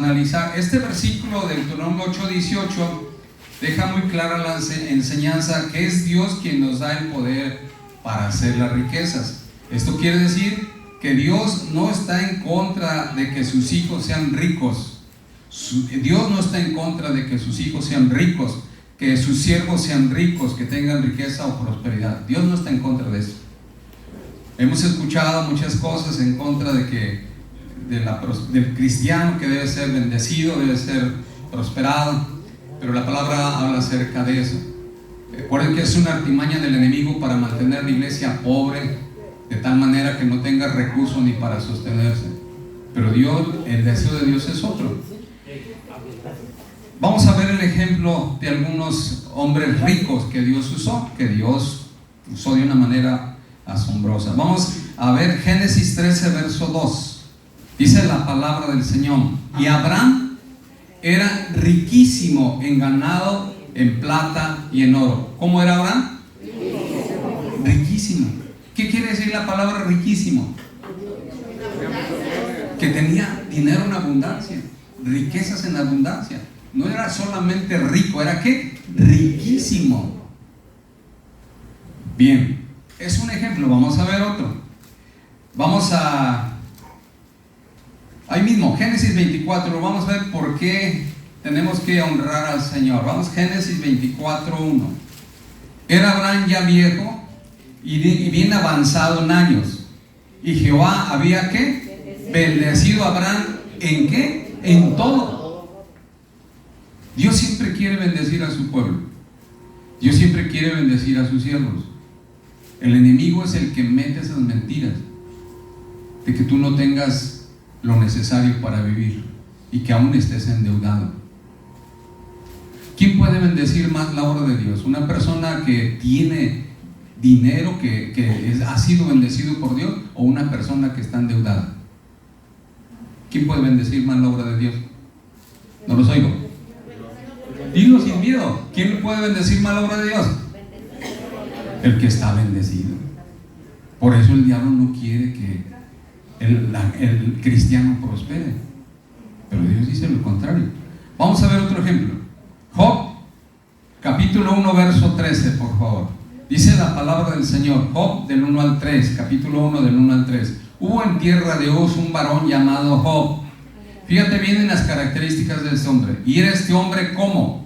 analizar. Este versículo de Deuteronomio 8:18 deja muy clara la enseñanza que es Dios quien nos da el poder para hacer las riquezas. Esto quiere decir que Dios no está en contra de que sus hijos sean ricos. Dios no está en contra de que sus hijos sean ricos, que sus siervos sean ricos, que tengan riqueza o prosperidad. Dios no está en contra de eso. Hemos escuchado muchas cosas en contra del cristiano, que debe ser bendecido, debe ser prosperado, pero la palabra habla acerca de eso. Recuerden que es una artimaña del enemigo para mantener la iglesia pobre, de tal manera que no tenga recursos ni para sostenerse. Pero Dios, el deseo de Dios es otro. Vamos a ver el ejemplo de algunos hombres ricos que Dios usó de una manera asombrosa. Vamos a ver Génesis 13, verso 2. Dice la palabra del Señor: y Abraham era riquísimo en ganado, en plata y en oro. ¿Cómo era Abraham? Riquísimo. ¿Qué quiere decir la palabra riquísimo? Que tenía dinero en abundancia, riquezas en abundancia. No era solamente rico, era ¿qué? Riquísimo. Bien, es un ejemplo. Vamos a ver otro. Ahí mismo, Génesis 24, vamos a ver por qué tenemos que honrar al Señor. Vamos, Génesis 24:1. Era Abraham ya viejo y bien avanzado en años, y Jehová había ¿qué? Bendecido a Abraham ¿en qué? En todo. Dios siempre quiere bendecir a su pueblo. Dios siempre quiere bendecir a sus siervos. El enemigo es el que mete esas mentiras de que tú no tengas lo necesario para vivir y que aún estés endeudado. ¿Quién puede bendecir más la obra de Dios? ¿Una persona que tiene dinero, que ha sido bendecido por Dios, o una persona que está endeudada? ¿Quién puede bendecir más la obra de Dios? No los oigo. Dilo sin miedo. ¿Quién puede bendecir más la obra de Dios? El que está bendecido. Por eso el diablo no quiere que el cristiano prospere, pero Dios dice lo contrario. Vamos a ver otro ejemplo. Job, capítulo 1, verso 13, por favor. Dice la palabra del Señor, Job del 1 al 3, capítulo 1 del 1 al 3. Hubo en tierra de Uz un varón llamado Job. Fíjate bien en las características de este hombre. Y era este hombre ¿cómo?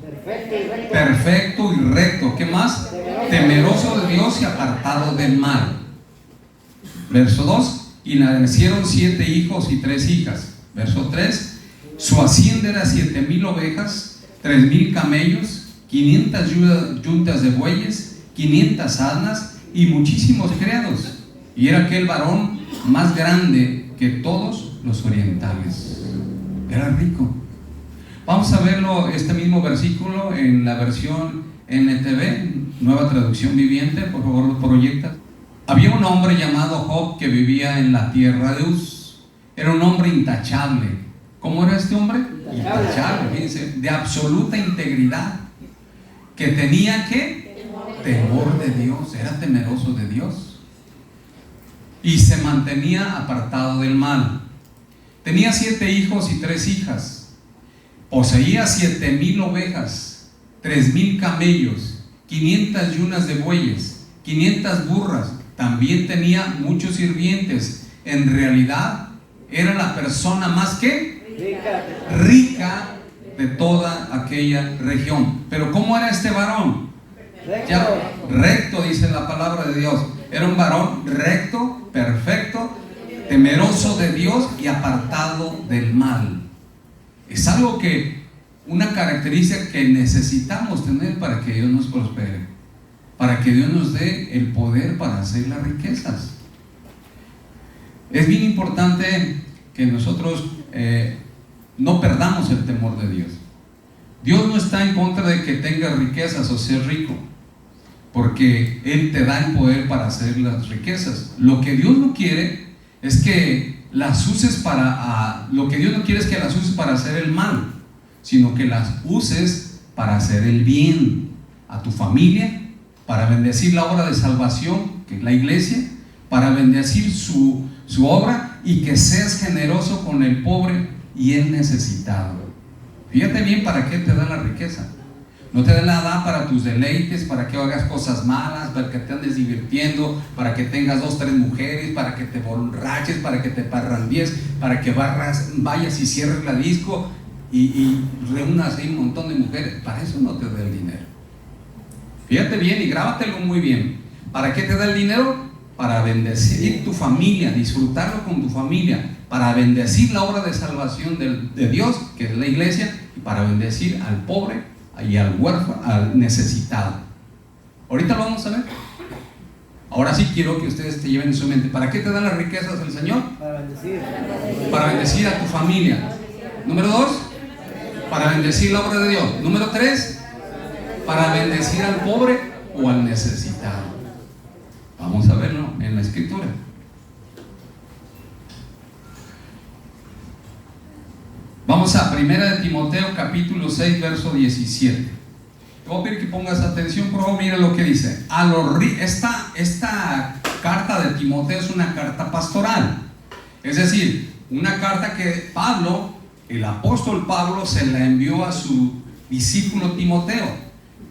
Perfecto y recto. ¿Qué más? Temeroso de Dios y apartado del mal. Verso 2. Y le nacieron 7 hijos y 3 hijas. Verso 3. Su hacienda era 7,000 ovejas, 3,000 camellos, 500 yuntas de bueyes, 500 asnas y muchísimos criados. Y era aquel varón más grande que todos los orientales. Era rico. Vamos a verlo, este mismo versículo, en la versión NTV, Nueva Traducción Viviente. Por favor, lo proyecta. Había un hombre llamado Job que vivía en la tierra de Uz. Era un hombre intachable. ¿Cómo era este hombre? Intachable, fíjense, de absoluta integridad, que tenía ¿qué? Temor de Dios, era temeroso de Dios y se mantenía apartado del mal. Tenía 7 hijos y 3 hijas. Poseía 7,000 ovejas, 3,000 camellos, 500 yunas de bueyes, 500 burras. También tenía muchos sirvientes. En realidad era la persona más que rica de toda aquella región. Pero ¿cómo era este varón? Recto, dice la palabra de Dios. Era un varón recto, perfecto, temeroso de Dios y apartado del mal. Es algo una característica que necesitamos tener para que Dios nos prospere, para que Dios nos dé el poder para hacer las riquezas. Es bien importante que nosotros no perdamos el temor de Dios. Dios no está en contra de que tengas riquezas o seas rico, porque Él te da el poder para hacer las riquezas. Lo que Dios no quiere es que las uses lo que Dios no quiere es que las uses para hacer el mal, sino que las uses para hacer el bien a tu familia, para bendecir la obra de salvación, que es la iglesia, para bendecir su obra, y que seas generoso con el pobre y el necesitado. Fíjate bien para qué te da la riqueza. No te la da para tus deleites, para que hagas cosas malas, para que te andes divirtiendo, para que tengas 2, 3 mujeres, para que te borraches, para que te parrandies, para que vayas y cierres la disco y reúnas ahí un montón de mujeres. Para eso no te da el dinero. Fíjate bien y grábatelo muy bien. ¿Para qué te da el dinero? Para bendecir tu familia, disfrutarlo con tu familia, para bendecir la obra de salvación de Dios, que es la iglesia, y para bendecir al pobre y al huérfano, al necesitado. Ahorita lo vamos a ver. Ahora sí quiero que ustedes te lleven en su mente. ¿Para qué te da las riquezas el Señor? Para bendecir. Para bendecir a tu familia. Número 2, para bendecir la obra de Dios. Número 3, para bendecir al pobre o al necesitado. Vamos a verlo en la escritura. Vamos a 1 de Timoteo capítulo 6 verso 17. Te voy a pedir que pongas atención, por favor. Mira lo que dice. Esta carta de Timoteo es una carta pastoral. Es decir, una carta que Pablo, el apóstol Pablo, se la envió a su discípulo Timoteo,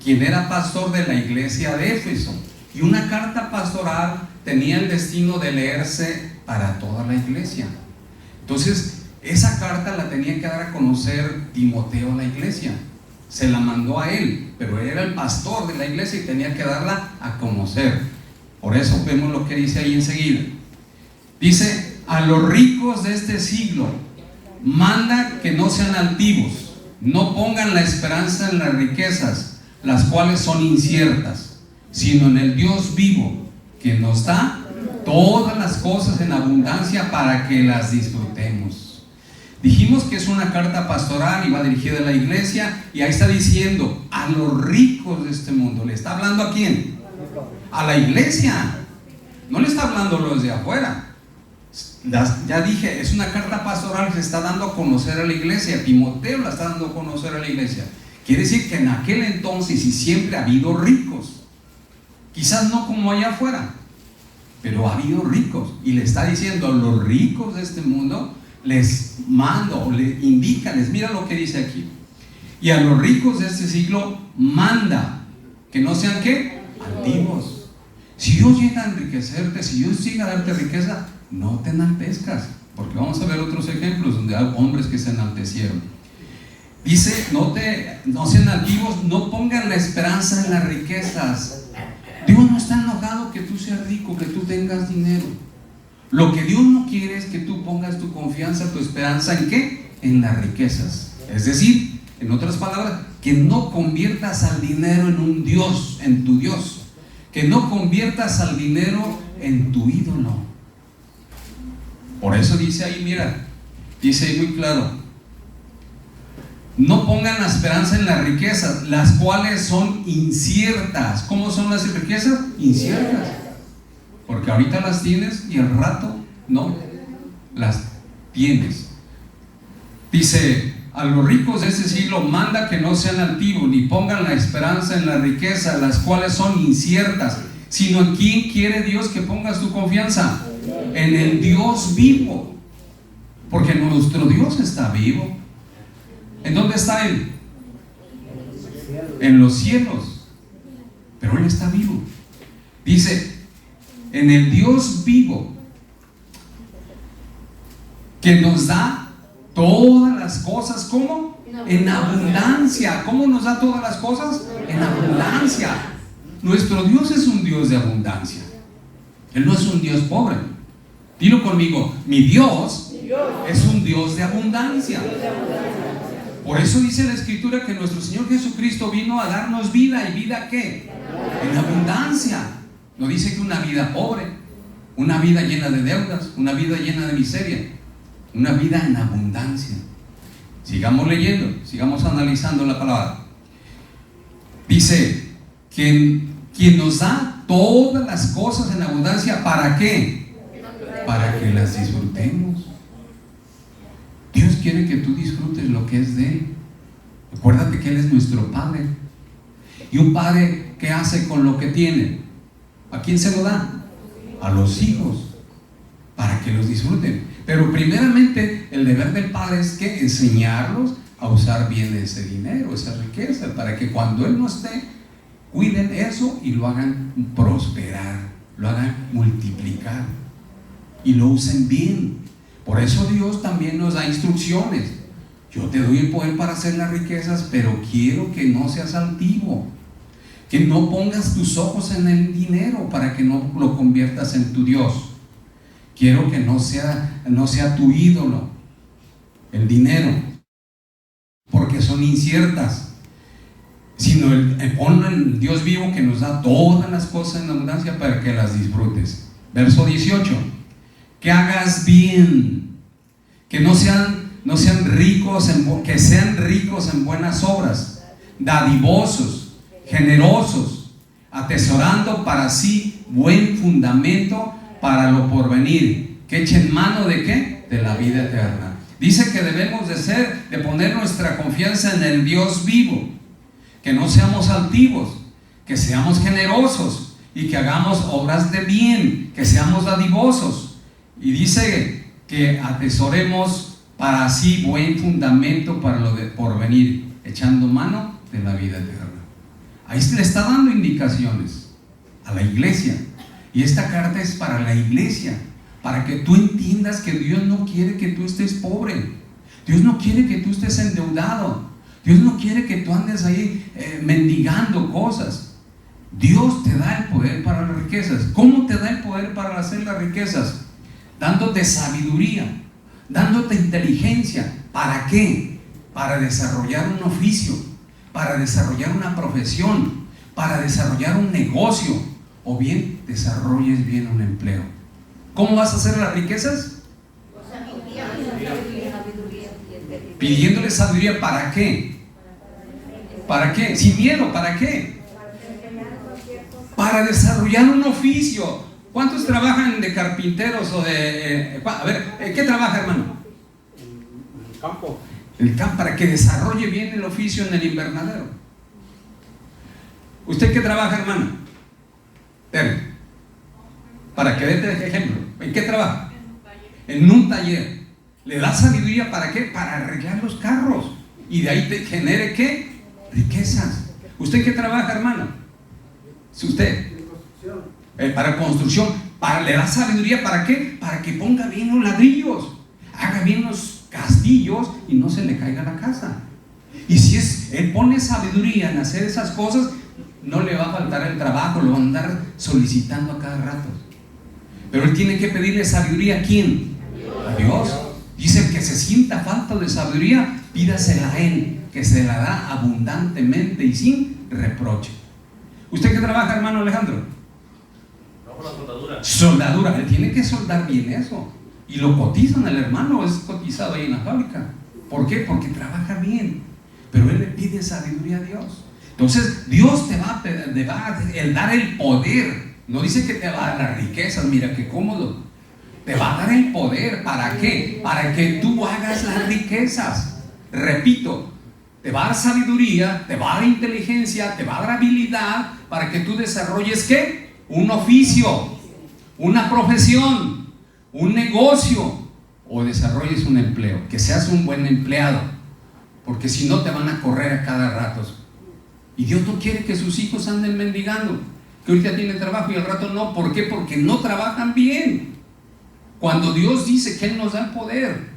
quien era pastor de la iglesia de Éfeso. Y una carta pastoral tenía el destino de leerse para toda la iglesia. Entonces, esa carta la tenía que dar a conocer Timoteo a la iglesia. Se la mandó a él, pero él era el pastor de la iglesia y tenía que darla a conocer. Por eso vemos lo que dice ahí enseguida. Dice: a los ricos de este siglo manda que no sean altivos, no pongan la esperanza en las riquezas, las cuales son inciertas, sino en el Dios vivo, que nos da todas las cosas en abundancia para que las disfrutemos. Dijimos que es una carta pastoral y va dirigida a la iglesia, y ahí está diciendo a los ricos de este mundo. ¿Le está hablando a quién? A la iglesia. No le está hablando a los de afuera. Ya dije, es una carta pastoral que se está dando a conocer a la iglesia. Timoteo la está dando a conocer a la iglesia. Quiere decir que en aquel entonces y siempre ha habido ricos. Quizás no como allá afuera, pero ha habido ricos. Y le está diciendo a los ricos de este mundo, les mando, les indica, les mira lo que dice aquí. Y a los ricos de este siglo manda que no sean ¿qué? Altivos. Si Dios llega a enriquecerte, si Dios llega a darte riqueza, no te enaltezcas, porque vamos a ver otros ejemplos donde hay hombres que se enaltecieron. Dice: no sean altivos, no pongan la esperanza en las riquezas. Dios no está enojado que tú seas rico, que tú tengas dinero. Lo que Dios no quiere es que tú pongas tu confianza, tu esperanza ¿en qué? En las riquezas. Es decir, en otras palabras, que no conviertas al dinero en un Dios, en tu Dios. Que no conviertas al dinero en tu ídolo. Por eso dice ahí, mira, dice ahí muy claro: no pongan la esperanza en las riquezas, las cuales son inciertas. ¿Cómo son las riquezas? Inciertas. Porque ahorita las tienes y al rato no las tienes. Dice: a los ricos de este siglo manda que no sean altivos, ni pongan la esperanza en la riqueza, las cuales son inciertas, sino en quién quiere Dios que pongas tu confianza. En el Dios vivo. Porque nuestro Dios está vivo. ¿En dónde está Él? En los cielos. Pero Él está vivo. Dice: en el Dios vivo, que nos da todas las cosas. ¿Cómo? En abundancia. ¿Cómo nos da todas las cosas? En abundancia. Nuestro Dios es un Dios de abundancia. Él no es un Dios pobre. Dilo conmigo: mi Dios es un Dios de abundancia. Por eso dice la Escritura que nuestro Señor Jesucristo vino a darnos vida. ¿Y vida qué? En abundancia. No dice que una vida pobre, una vida llena de deudas, una vida llena de miseria. Una vida en abundancia. Sigamos leyendo, sigamos analizando la palabra. Dice: quien nos da todas las cosas en abundancia. ¿Para qué? Para que las disfrutemos. Dios quiere que tú disfrutes lo que es de Él. Acuérdate que Él es nuestro Padre. Y un padre, ¿qué hace con lo que tiene? ¿A quién se lo da? A los hijos, para que los disfruten. Pero primeramente el deber del padre es que enseñarlos a usar bien ese dinero, esa riqueza, para que cuando él no esté, cuiden eso y lo hagan prosperar, lo hagan multiplicar y lo usen bien. Por eso Dios también nos da instrucciones. Yo te doy el poder para hacer las riquezas, pero quiero que no seas altivo, que no pongas tus ojos en el dinero para que no lo conviertas en tu Dios. Quiero que no sea tu ídolo el dinero, porque son inciertas, sino ponlo en el Dios vivo que nos da todas las cosas en abundancia para que las disfrutes. Verso 18: que hagas bien, que no sean ricos, que sean ricos en buenas obras, dadivosos, generosos, atesorando para sí buen fundamento para lo porvenir, que echen mano ¿de qué? De la vida eterna. Dice que debemos de poner nuestra confianza en el Dios vivo, que no seamos altivos, que seamos generosos y que hagamos obras de bien, que seamos dadivosos. Y dice que atesoremos para sí buen fundamento para lo de porvenir, echando mano de la vida eterna. Ahí se le está dando indicaciones a la iglesia, y esta carta es para la iglesia, para que tú entiendas que Dios no quiere que tú estés pobre, Dios no quiere que tú estés endeudado, Dios no quiere que tú andes ahí mendigando cosas. Dios te da el poder para las riquezas. ¿Cómo te da el poder para hacer las riquezas? Dándote sabiduría, dándote inteligencia. ¿Para qué? Para desarrollar un oficio, para desarrollar una profesión, para desarrollar un negocio, o bien desarrolles bien un empleo. ¿Cómo vas a hacer las riquezas? Pidiéndole sabiduría. ¿Para qué? ¿Para qué? Sin miedo. ¿Para qué? Para desarrollar un oficio. ¿Cuántos trabajan de carpinteros o de... a ver, ¿qué trabaja, hermano? El campo. El campo, para que desarrolle bien el oficio en el invernadero. ¿Usted qué trabaja, hermano? Para que dé ejemplo. ¿En qué trabaja? En un taller. ¿Le da sabiduría para qué? Para arreglar los carros. Y de ahí te genere ¿qué? Riquezas. ¿Usted qué trabaja, hermano? Si usted para construcción, le da sabiduría ¿para qué? Para que ponga bien los ladrillos, haga bien los castillos y no se le caiga la casa. Y si él pone sabiduría en hacer esas cosas, no le va a faltar el trabajo, lo va a andar solicitando a cada rato. Pero él tiene que pedirle sabiduría. ¿A quién? A Dios. Dice que se sienta falta de sabiduría, pídasela a él, que se la da abundantemente y sin reproche. ¿Usted qué trabaja, hermano Alejandro? La soldadura. Soldadura. Él tiene que soldar bien eso. Y lo cotizan, el hermano es cotizado ahí en la fábrica. ¿Por qué? Porque trabaja bien. Pero él le pide sabiduría a Dios. Entonces Dios te va a dar el poder. No dice que te va a dar las riquezas. Mira qué cómodo. Te va a dar el poder. ¿Para qué? Para que tú hagas las riquezas. Repito, te va a dar sabiduría, te va a dar inteligencia, te va a dar habilidad para que tú desarrolles ¿qué? Un oficio, una profesión, un negocio, o desarrolles un empleo, que seas un buen empleado, porque si no te van a correr a cada rato. Y Dios no quiere que sus hijos anden mendigando, que ahorita tienen trabajo y al rato no. ¿Por qué? Porque no trabajan bien. Cuando Dios dice que Él nos da el poder,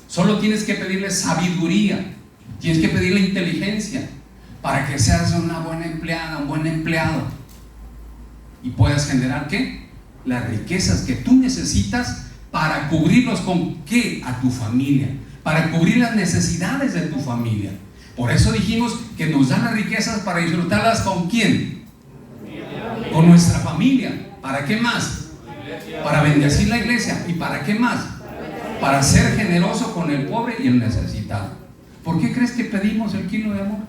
solo tienes que pedirle sabiduría, tienes que pedirle inteligencia para que seas una buena empleada, un buen empleado y puedas generar ¿qué? Las riquezas que tú necesitas para cubrirlos con ¿qué? A tu familia, para cubrir las necesidades de tu familia. Por eso dijimos que nos dan las riquezas para disfrutarlas ¿con quién? Con nuestra familia. ¿Para qué más? Para bendecir la iglesia. ¿Y para qué más? Para ser generoso con el pobre y el necesitado. ¿Por qué crees que pedimos el kilo de amor?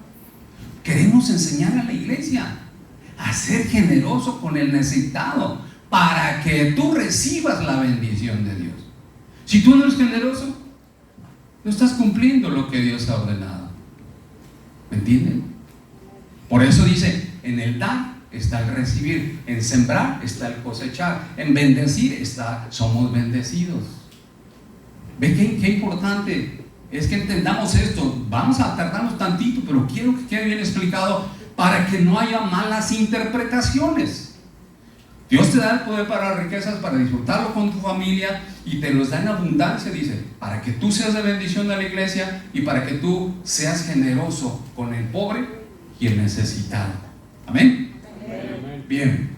Queremos enseñar a la iglesia a ser generoso con el necesitado para que tú recibas la bendición de Dios. Si tú no eres generoso, no estás cumpliendo lo que Dios ha ordenado. ¿Me entienden? Por eso dice, en el dar está el recibir, en sembrar está el cosechar, en bendecir somos bendecidos. ¿Ve qué importante es que entendamos esto? Vamos a tardarnos tantito, pero quiero que quede bien explicado para que no haya malas interpretaciones. Dios te da el poder para las riquezas, para disfrutarlo con tu familia, y te los da en abundancia, dice, para que tú seas de bendición a la iglesia y para que tú seas generoso con el pobre y el necesitado. ¿Amén? Amén. Bien.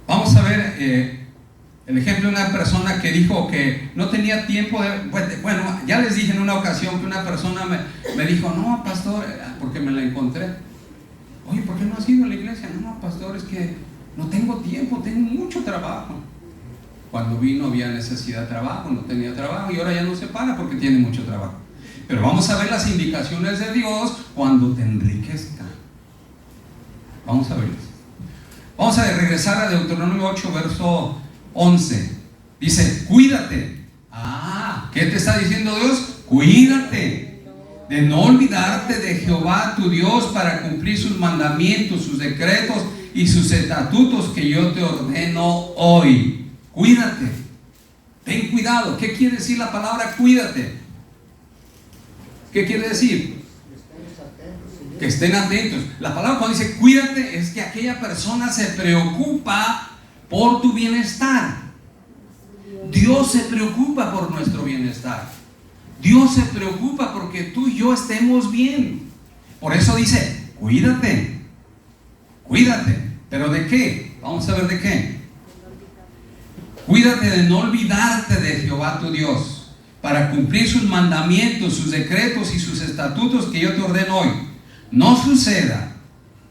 Vamos a ver el ejemplo de una persona que dijo que no tenía tiempo de... Bueno, ya les dije en una ocasión que una persona me dijo, no, pastor, porque me la encontré. Oye, ¿por qué no has ido a la iglesia? No, pastor, es que no tengo tiempo, tengo mucho trabajo. Cuando vino había necesidad de trabajo, no tenía trabajo, y ahora ya no se para porque tiene mucho trabajo. Pero vamos a ver las indicaciones de Dios cuando te enriquezca. Vamos a verlas. Vamos a regresar a Deuteronomio 8, verso 11. Dice, cuídate. ¿Qué te está diciendo Dios? Cuídate de no olvidarte de Jehová tu Dios para cumplir sus mandamientos, sus decretos y sus estatutos que yo te ordeno hoy. Cuídate. Ten cuidado. ¿Qué quiere decir la palabra cuídate? ¿Qué quiere decir? Que estén atentos. La palabra cuando dice cuídate es que aquella persona se preocupa por tu bienestar. Dios se preocupa por nuestro bienestar. Dios se preocupa porque tú y yo estemos bien. Por eso dice, cuídate. Cuídate. ¿Pero de qué? Vamos a ver de qué. Cuídate de no olvidarte de Jehová tu Dios para cumplir sus mandamientos, sus decretos y sus estatutos que yo te ordeno hoy. No suceda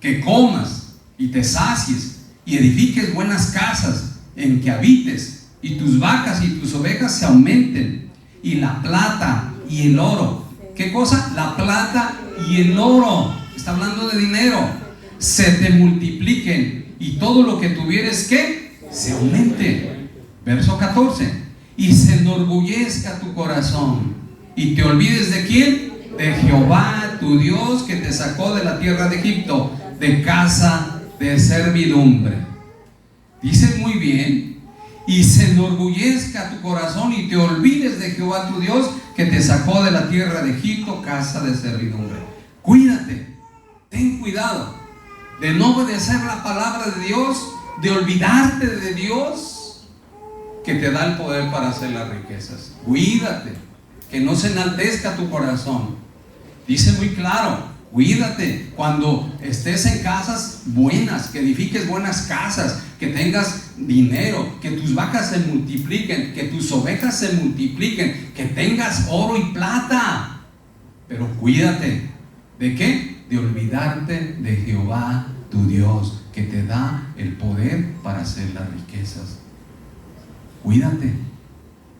que comas y te sacies y edifiques buenas casas en que habites y tus vacas y tus ovejas se aumenten y la plata y el oro. ¿Qué cosa? La plata y el oro. Está hablando de dinero. Se te multipliquen y todo lo que tuvieres, ¿qué? Se aumente. Verso 14. Y se enorgullezca tu corazón y te olvides de quién, de Jehová tu Dios que te sacó de la tierra de Egipto, de casa de servidumbre. Dice muy bien. Y se enorgullezca tu corazón y te olvides de Jehová tu Dios que te sacó de la tierra de Egipto, casa de servidumbre. Cuídate, ten cuidado de no obedecer la palabra de Dios, de olvidarte de Dios que te da el poder para hacer las riquezas. Cuídate, que no se enaltezca tu corazón. Dice muy claro, cuídate cuando estés en casas buenas, que edifiques buenas casas, que tengas dinero, que tus vacas se multipliquen, que tus ovejas se multipliquen, que tengas oro y plata. Pero cuídate, ¿de qué? De olvidarte de Jehová tu Dios, que te da el poder para hacer las riquezas. Cuídate.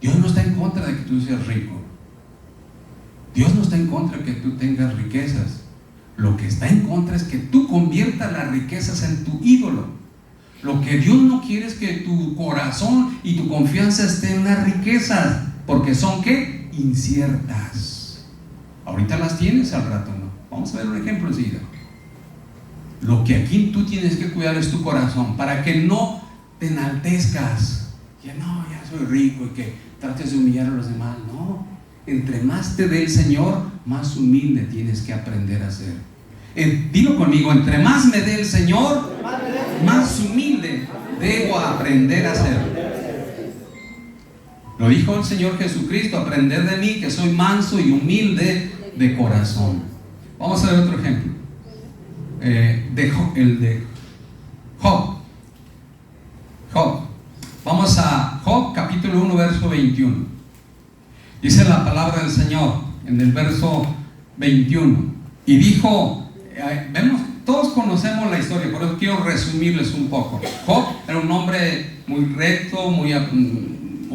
Dios no está en contra de que tú seas rico. Dios no está en contra de que tú tengas riquezas. Lo que está en contra es que tú conviertas las riquezas en tu ídolo. Lo que Dios no quiere es que tu corazón y tu confianza estén en las riquezas, porque son ¿qué? Inciertas. Ahorita las tienes, al rato no. Vamos a ver un ejemplo enseguida. Lo que aquí tú tienes que cuidar es tu corazón, para que no te enaltezcas. Ya no, ya soy rico y que trates de humillar a los demás. No, entre más te dé el Señor, más humilde tienes que aprender a ser. Dilo conmigo, entre más me dé el Señor, más humilde debo aprender a ser. Lo dijo el Señor Jesucristo, aprender de mí que soy manso y humilde de corazón. Vamos a ver otro ejemplo. El de Job. Vamos a Job capítulo 1 verso 21. Dice la palabra del Señor en el verso 21. Y dijo, vemos, todos conocemos la historia, por eso quiero resumirles un poco. Job era un hombre muy recto, muy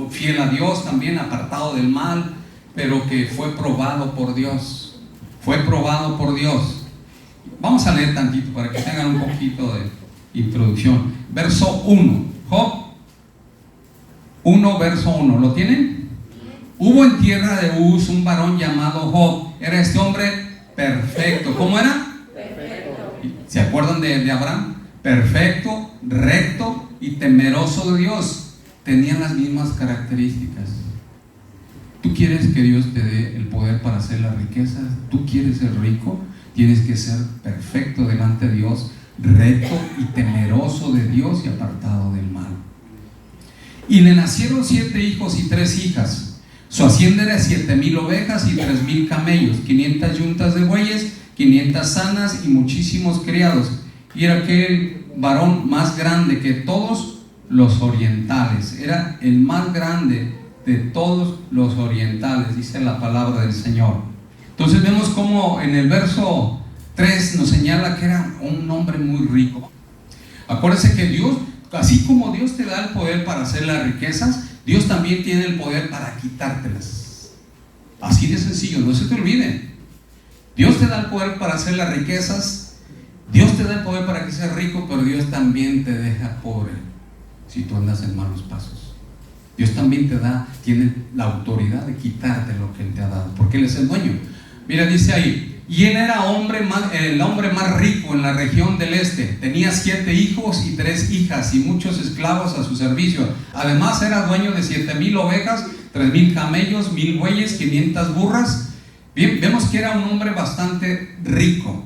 fiel a Dios, también apartado del mal, pero que fue probado por Dios. Fue probado por Dios. Vamos a leer tantito para que tengan un poquito de introducción. Verso 1. Job 1, verso 1. ¿Lo tienen? Hubo en tierra de Uz un varón llamado Job. Era este hombre perfecto. ¿Cómo era? Perfecto. ¿Se acuerdan de Abraham? Perfecto, recto y temeroso de Dios. tenían las mismas características. ¿Tú quieres que Dios te dé el poder para hacer las riquezas? ¿Tú quieres ser rico? Tienes que ser perfecto delante de Dios, recto y temeroso de Dios y apartado del mal. Y le nacieron 7 hijos y 3 hijas. Su hacienda era 7,000 ovejas y 3,000 camellos, 500 yuntas de bueyes, 500 asnas y muchísimos criados. Y era aquel varón más grande que todos los orientales. Era el más grande de todos los orientales, dice la palabra del Señor. Entonces vemos cómo en el verso 3 nos señala que era un hombre muy rico. Acuérdense que Dios, así como Dios te da el poder para hacer las riquezas, Dios también tiene el poder para quitártelas. Así de sencillo, no se te olvide. Dios te da el poder para hacer las riquezas, Dios te da el poder para que seas rico, pero Dios también te deja pobre si tú andas en malos pasos. Dios también tiene la autoridad de quitarte lo que Él te ha dado, porque Él es el dueño. Mira, dice ahí, y él era el hombre más rico en la región del este. Tenía 7 hijos y 3 hijas y muchos esclavos a su servicio. Además era dueño de 7,000 ovejas, 3,000 camellos, 1,000 bueyes, 500 burras. Bien, vemos que era un hombre bastante rico.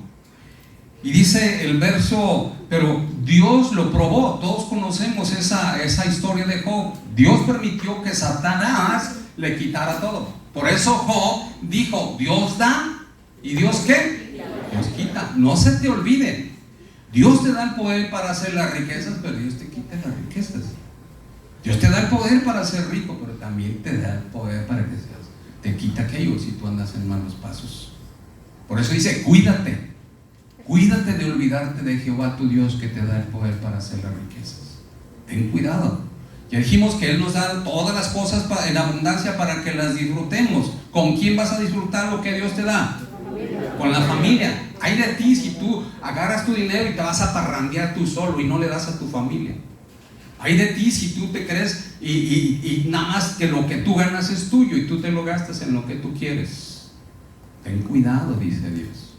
Y dice el verso, pero Dios lo probó. Todos conocemos esa historia de Job. Dios permitió que Satanás le quitara todo. Por eso Job dijo, Dios da, ¿y Dios qué? Dios quita. No se te olvide, Dios te da el poder para hacer las riquezas, pero Dios te quita las riquezas. Dios te da el poder para ser rico, pero también te da el poder para que te quita aquello si tú andas en malos pasos. Por eso dice, cuídate de olvidarte de Jehová tu Dios, que te da el poder para hacer las riquezas. Ten cuidado. Ya dijimos que Él nos da todas las cosas en abundancia para que las disfrutemos. ¿Con quién vas a disfrutar lo que Dios te da? Con la familia. Hay de ti si tú agarras tu dinero y te vas a parrandear tú solo y no le das a tu familia. Hay de ti si tú te crees y nada más que lo que tú ganas es tuyo y tú te lo gastas en lo que tú quieres. Ten cuidado, dice Dios,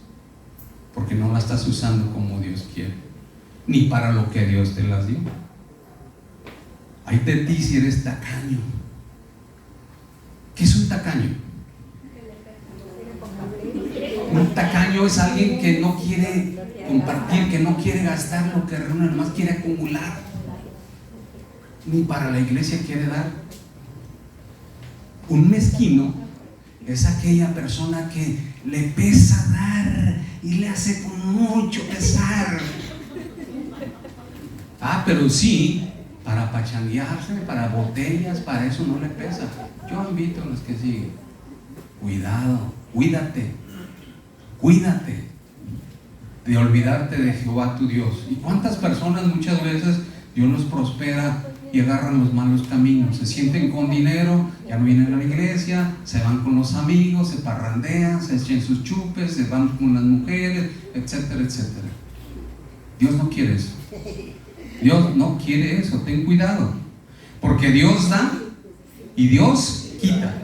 porque no la estás usando como Dios quiere, ni para lo que Dios te las dio. Hay de ti si eres tacaño. ¿Qué es un tacaño? Un tacaño es alguien que no quiere compartir, que no quiere gastar lo que reúne, nomás quiere acumular. Ni para la iglesia quiere dar. Un mezquino es aquella persona que le pesa dar y le hace con mucho pesar. Pero sí, para pachanguearse, para botellas, para eso no le pesa. Yo invito a los que siguen, cuidado, cuídate de olvidarte de Jehová tu Dios. ¿Y cuántas personas muchas veces Dios los prospera y agarran los malos caminos? Se sienten con dinero, ya no vienen a la iglesia, se van con los amigos, se parrandean, se echan sus chupes, se van con las mujeres, etcétera, etcétera. Dios no quiere eso. Dios no quiere eso. Ten cuidado, porque Dios da y Dios quita.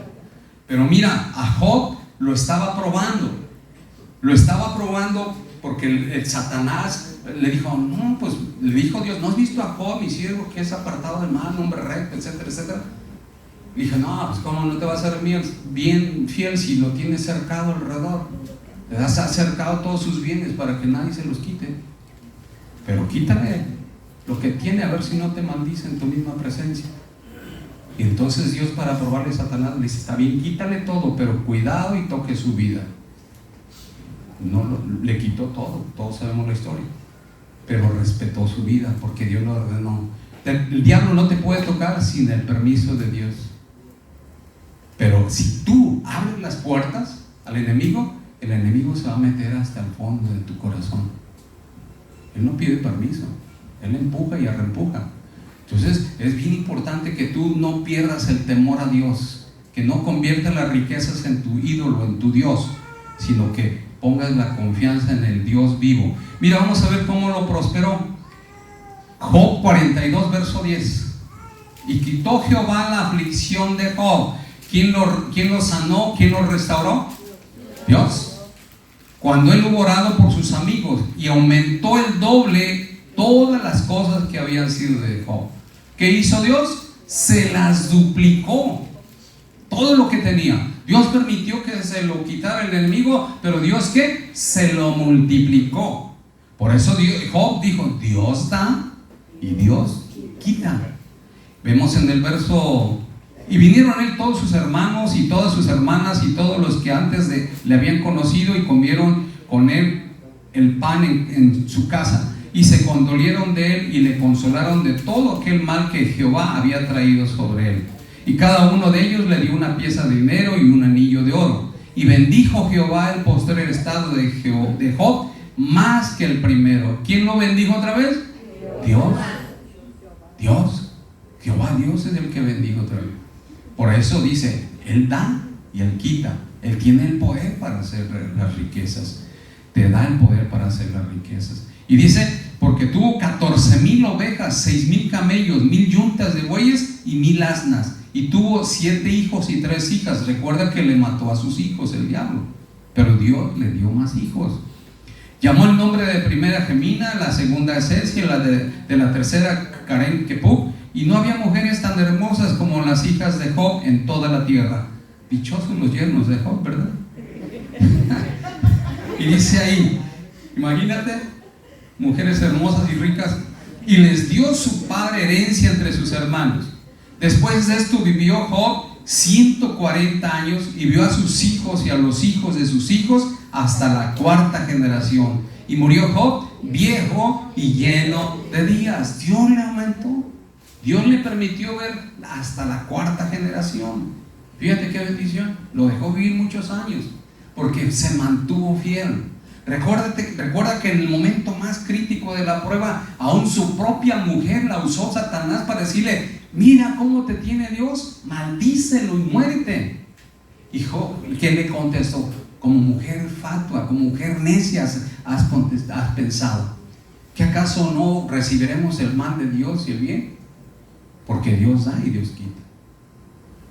Pero mira, a Job lo estaba probando porque el Satanás le dijo, no, pues le dijo Dios, ¿no has visto a Job, mi siervo, que es apartado del mal, hombre recto, etcétera, etcétera? Le dije, no, pues cómo no te va a ser bien fiel si lo tienes cercado alrededor. Le has cercado todos sus bienes para que nadie se los quite. Pero quítale lo que tiene, a ver si no te maldice en tu misma presencia. Y entonces Dios, para probarle a Satanás, le dice, está bien, quítale todo, pero cuidado y toque su vida. No le quitó todo, todos sabemos la historia, pero respetó su vida porque Dios lo ordenó. El diablo no te puede tocar sin el permiso de Dios. Pero si tú abres las puertas al enemigo, el enemigo se va a meter hasta el fondo de tu corazón. Él no pide permiso, él empuja y arreempuja. Entonces es bien importante que tú no pierdas el temor a Dios, que no conviertas las riquezas en tu ídolo, en tu Dios, sino que pongas la confianza en el Dios vivo. Mira, vamos a ver cómo lo prosperó. Job 42, verso 10. Y quitó Jehová la aflicción de Job. ¿Quién lo sanó? ¿Quién lo restauró? Dios. Cuando él hubo orado por sus amigos, y aumentó el doble todas las cosas que habían sido de Job. ¿Qué hizo Dios? se las duplicó. Todo lo que tenía. Dios permitió que se lo quitara el enemigo, pero Dios, ¿qué? Se lo multiplicó. Por eso Job dijo, Dios da y Dios quita. Vemos en el verso: y vinieron a él todos sus hermanos y todas sus hermanas y todos los que antes le habían conocido, y comieron con él el pan en su casa, y se condolieron de él y le consolaron de todo aquel mal que Jehová había traído sobre él. Y cada uno de ellos le dio una pieza de dinero y un anillo de oro. Y bendijo Jehová el postrer estado de Job más que el primero. ¿Quién lo bendijo otra vez? Dios. Jehová Dios es el que bendijo otra vez. Por eso dice, Él da y Él quita. Él tiene el poder para hacer las riquezas. Te da el poder para hacer las riquezas. Y dice, porque tuvo 14,000 ovejas, 6,000 camellos, 1,000 yuntas de bueyes y 1,000 asnas. Y tuvo 7 hijos y 3 hijas. Recuerda que le mató a sus hijos el diablo, pero Dios le dio más hijos. Llamó el nombre de primera Gemina, la segunda Esencia, la de la tercera Karen Kepuk. Y no había mujeres tan hermosas como las hijas de Job en toda la tierra. Dichosos los yernos de Job, ¿verdad? Y dice ahí, imagínate, mujeres hermosas y ricas. Y les dio su padre herencia entre sus hermanos. Después de esto vivió Job 140 años y vio a sus hijos y a los hijos de sus hijos hasta la 4ª generación. Y murió Job viejo y lleno de días. Dios le aumentó. Dios le permitió ver hasta la 4ª generación. Fíjate qué bendición. Lo dejó vivir muchos años porque se mantuvo fiel. Recuerda que en el momento más crítico de la prueba, aún su propia mujer la usó Satanás para decirle: mira cómo te tiene Dios, maldícelo y muérete. Y Job, ¿qué le contestó? Como mujer fatua, como mujer necia has pensado. ¿Que acaso no recibiremos el mal de Dios y el bien? Porque Dios da y Dios quita.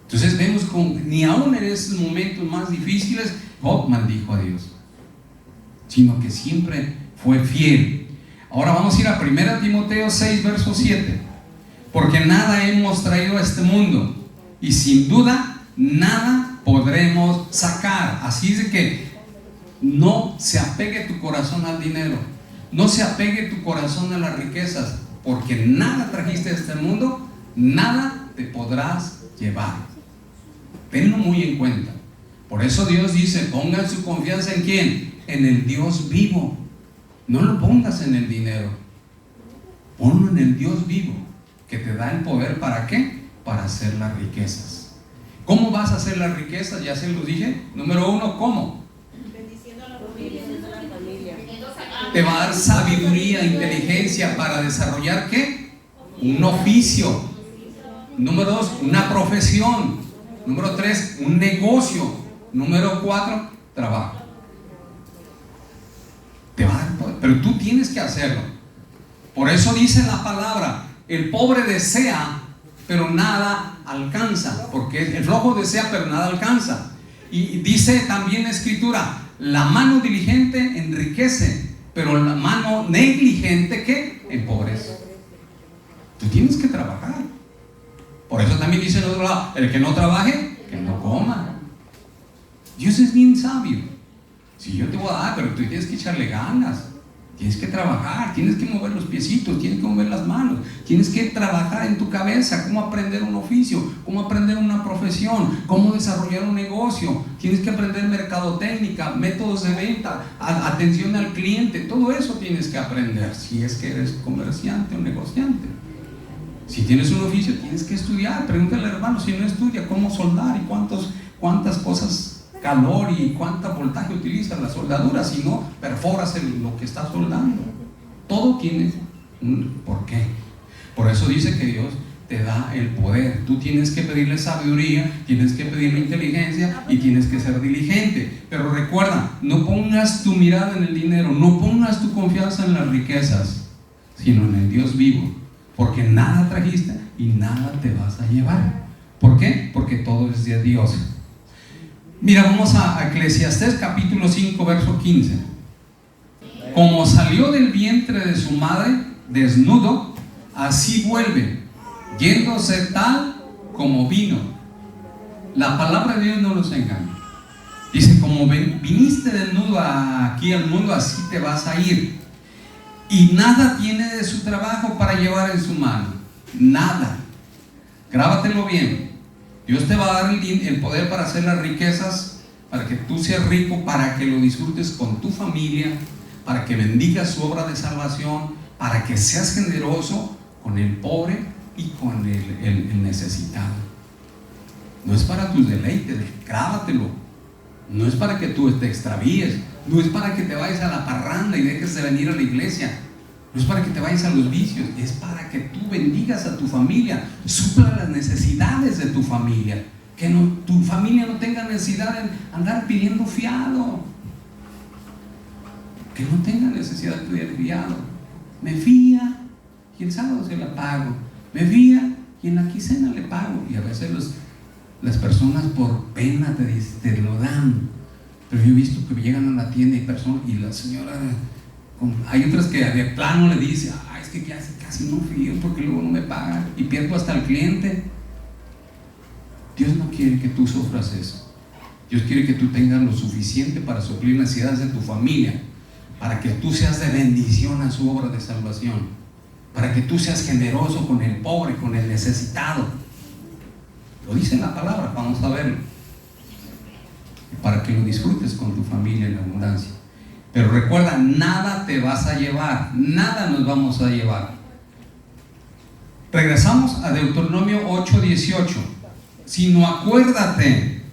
Entonces vemos como ni aún en esos momentos más difíciles Job maldijo a Dios, sino que siempre fue fiel. Ahora vamos a ir a 1 Timoteo 6, verso 7. Porque nada hemos traído a este mundo, y sin duda nada podremos sacar. Así es de que no se apegue tu corazón al dinero, no se apegue tu corazón a las riquezas, porque nada trajiste a este mundo, nada te podrás llevar. Tenlo muy en cuenta. Por eso Dios dice: pongan su confianza ¿en quién? En el Dios vivo. No lo pongas en el dinero, ponlo en el Dios vivo, que te da el poder. ¿Para qué? Para hacer las riquezas. ¿Cómo vas a hacer las riquezas? Ya se los dije. Número 1, ¿cómo? Bendiciendo a la familia. Te va a dar sabiduría, inteligencia para desarrollar ¿qué? Un oficio. Número 2, una profesión. Número 3, un negocio. Número 4, trabajo. Te va a dar poder, pero tú tienes que hacerlo. Por eso dice la palabra: el pobre desea, pero nada alcanza. Porque el flojo desea, pero nada alcanza. Y dice también la Escritura: la mano diligente enriquece, pero la mano negligente ¿qué? Empobrece. Tú tienes que trabajar. Por eso también dice en otro lado: el que no trabaje, que no coma. Dios es bien sabio. Si yo te voy a dar, pero tú tienes que echarle ganas, tienes que trabajar, tienes que mover los piecitos, tienes que mover las manos, tienes que trabajar en tu cabeza cómo aprender un oficio, cómo aprender una profesión, cómo desarrollar un negocio. Tienes que aprender mercadotecnia, métodos de venta, atención al cliente. Todo eso tienes que aprender si es que eres comerciante o negociante. Si tienes un oficio, tienes que estudiar. Pregúntale al hermano, si no estudia, cómo soldar y cuántas cosas, calor y cuánta voltaje utiliza la soldadura, si no perforas lo que está soldando. Todo tiene un porqué. Por eso dice que Dios te da el poder. Tú tienes que pedirle sabiduría, tienes que pedirle inteligencia y tienes que ser diligente. Pero recuerda, no pongas tu mirada en el dinero, no pongas tu confianza en las riquezas, sino en el Dios vivo. Porque nada trajiste y nada te vas a llevar. ¿Por qué? Porque todo es de Dios. Mira, vamos a Eclesiastés capítulo 5, verso 15. Como salió del vientre de su madre desnudo, así vuelve, yéndose tal como vino. La palabra de Dios no los engaña. Dice, como viniste desnudo aquí al mundo, así te vas a ir. Y nada tiene de su trabajo para llevar en su mano. Nada. Grábatelo bien. Dios te va a dar el poder para hacer las riquezas, para que tú seas rico, para que lo disfrutes con tu familia, para que bendigas su obra de salvación, para que seas generoso con el pobre y con el necesitado. No es para tus deleites, grábatelo. No es para que tú te extravíes, no es para que te vayas a la parranda y dejes de venir a la iglesia, no es para que te vayas a los vicios, es para que tú bendigas a tu familia, supla las necesidades de tu familia, que tu familia no tenga necesidad de andar pidiendo fiado, que no tenga necesidad de pedir fiado. Me fía y el sábado se la pago, me fía y en la quincena le pago. Y a veces las personas por pena te lo dan, pero yo he visto que llegan a la tienda y la señora, hay otras que de plano le dice, es que casi no fío porque luego no me pagan y pierdo hasta el cliente. Dios no quiere que tú sufras eso. Dios quiere que tú tengas lo suficiente para suplir las necesidades de tu familia, para que tú seas de bendición a su obra de salvación, para que tú seas generoso con el pobre, con el necesitado. Lo dice en la palabra, vamos a verlo. Para que lo disfrutes con tu familia en abundancia. Pero recuerda, nada te vas a llevar, nada nos vamos a llevar. Regresamos a Deuteronomio 8:18. Sino acuérdate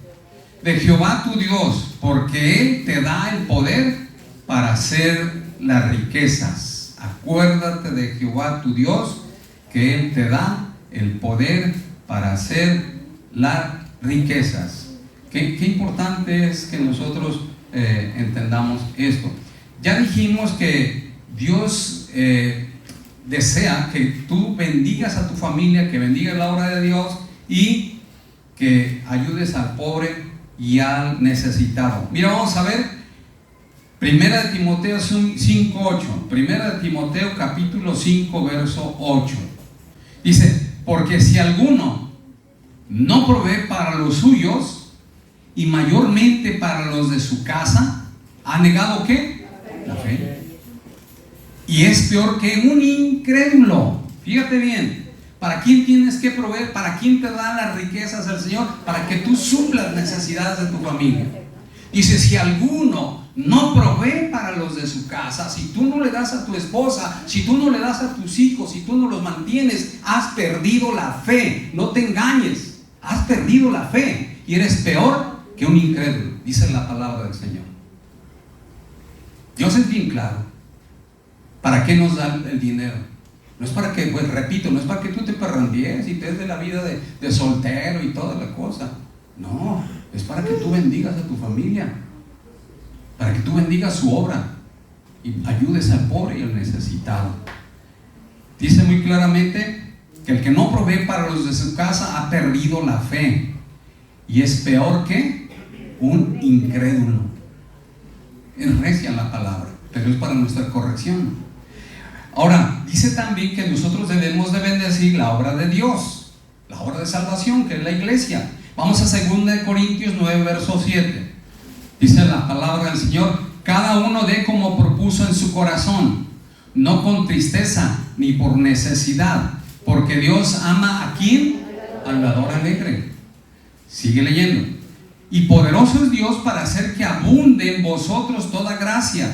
de Jehová tu Dios, porque Él te da el poder para hacer las riquezas. Acuérdate de Jehová tu Dios, que Él te da el poder para hacer las riquezas. Qué importante es que nosotros entendamos esto. Ya dijimos que Dios desea que tú bendigas a tu familia, que bendigas la obra de Dios y que ayudes al pobre y al necesitado. Mira, vamos a ver Primera de Timoteo 5:8. Primera de Timoteo capítulo 5 verso 8. Dice, porque si alguno no provee para los suyos y mayormente para los de su casa, ¿ha negado qué? La fe. Y es peor que un incrédulo. Fíjate bien, ¿para quién tienes que proveer? ¿Para quién te da las riquezas el Señor? Para que tú suplas necesidades de tu familia. Dice, si alguno no provee para los de su casa, si tú no le das a tu esposa, si tú no le das a tus hijos, si tú no los mantienes, has perdido la fe. No te engañes. Has perdido la fe y eres peor que un incrédulo, dice la palabra del Señor. Dios es bien claro. ¿Para qué nos da el dinero? No es para que, pues repito, no es para que tú te parrandees y te des de la vida de soltero y toda la cosa. No, es para que tú bendigas a tu familia, para que tú bendigas su obra y ayudes al pobre y al necesitado. Dice muy claramente que el que no provee para los de su casa ha perdido la fe y es peor que un incrédulo. Es recia la palabra, pero es para nuestra corrección. Ahora, dice también que nosotros debemos de bendecir la obra de Dios, la obra de salvación, que es la iglesia. Vamos a 2 Corintios 9 verso 7. Dice la palabra del Señor, cada uno dé como propuso en su corazón, no con tristeza ni por necesidad, porque Dios ama ¿a quién? Al dador alegre. Sigue leyendo. Y poderoso es Dios para hacer que abunde en vosotros toda gracia,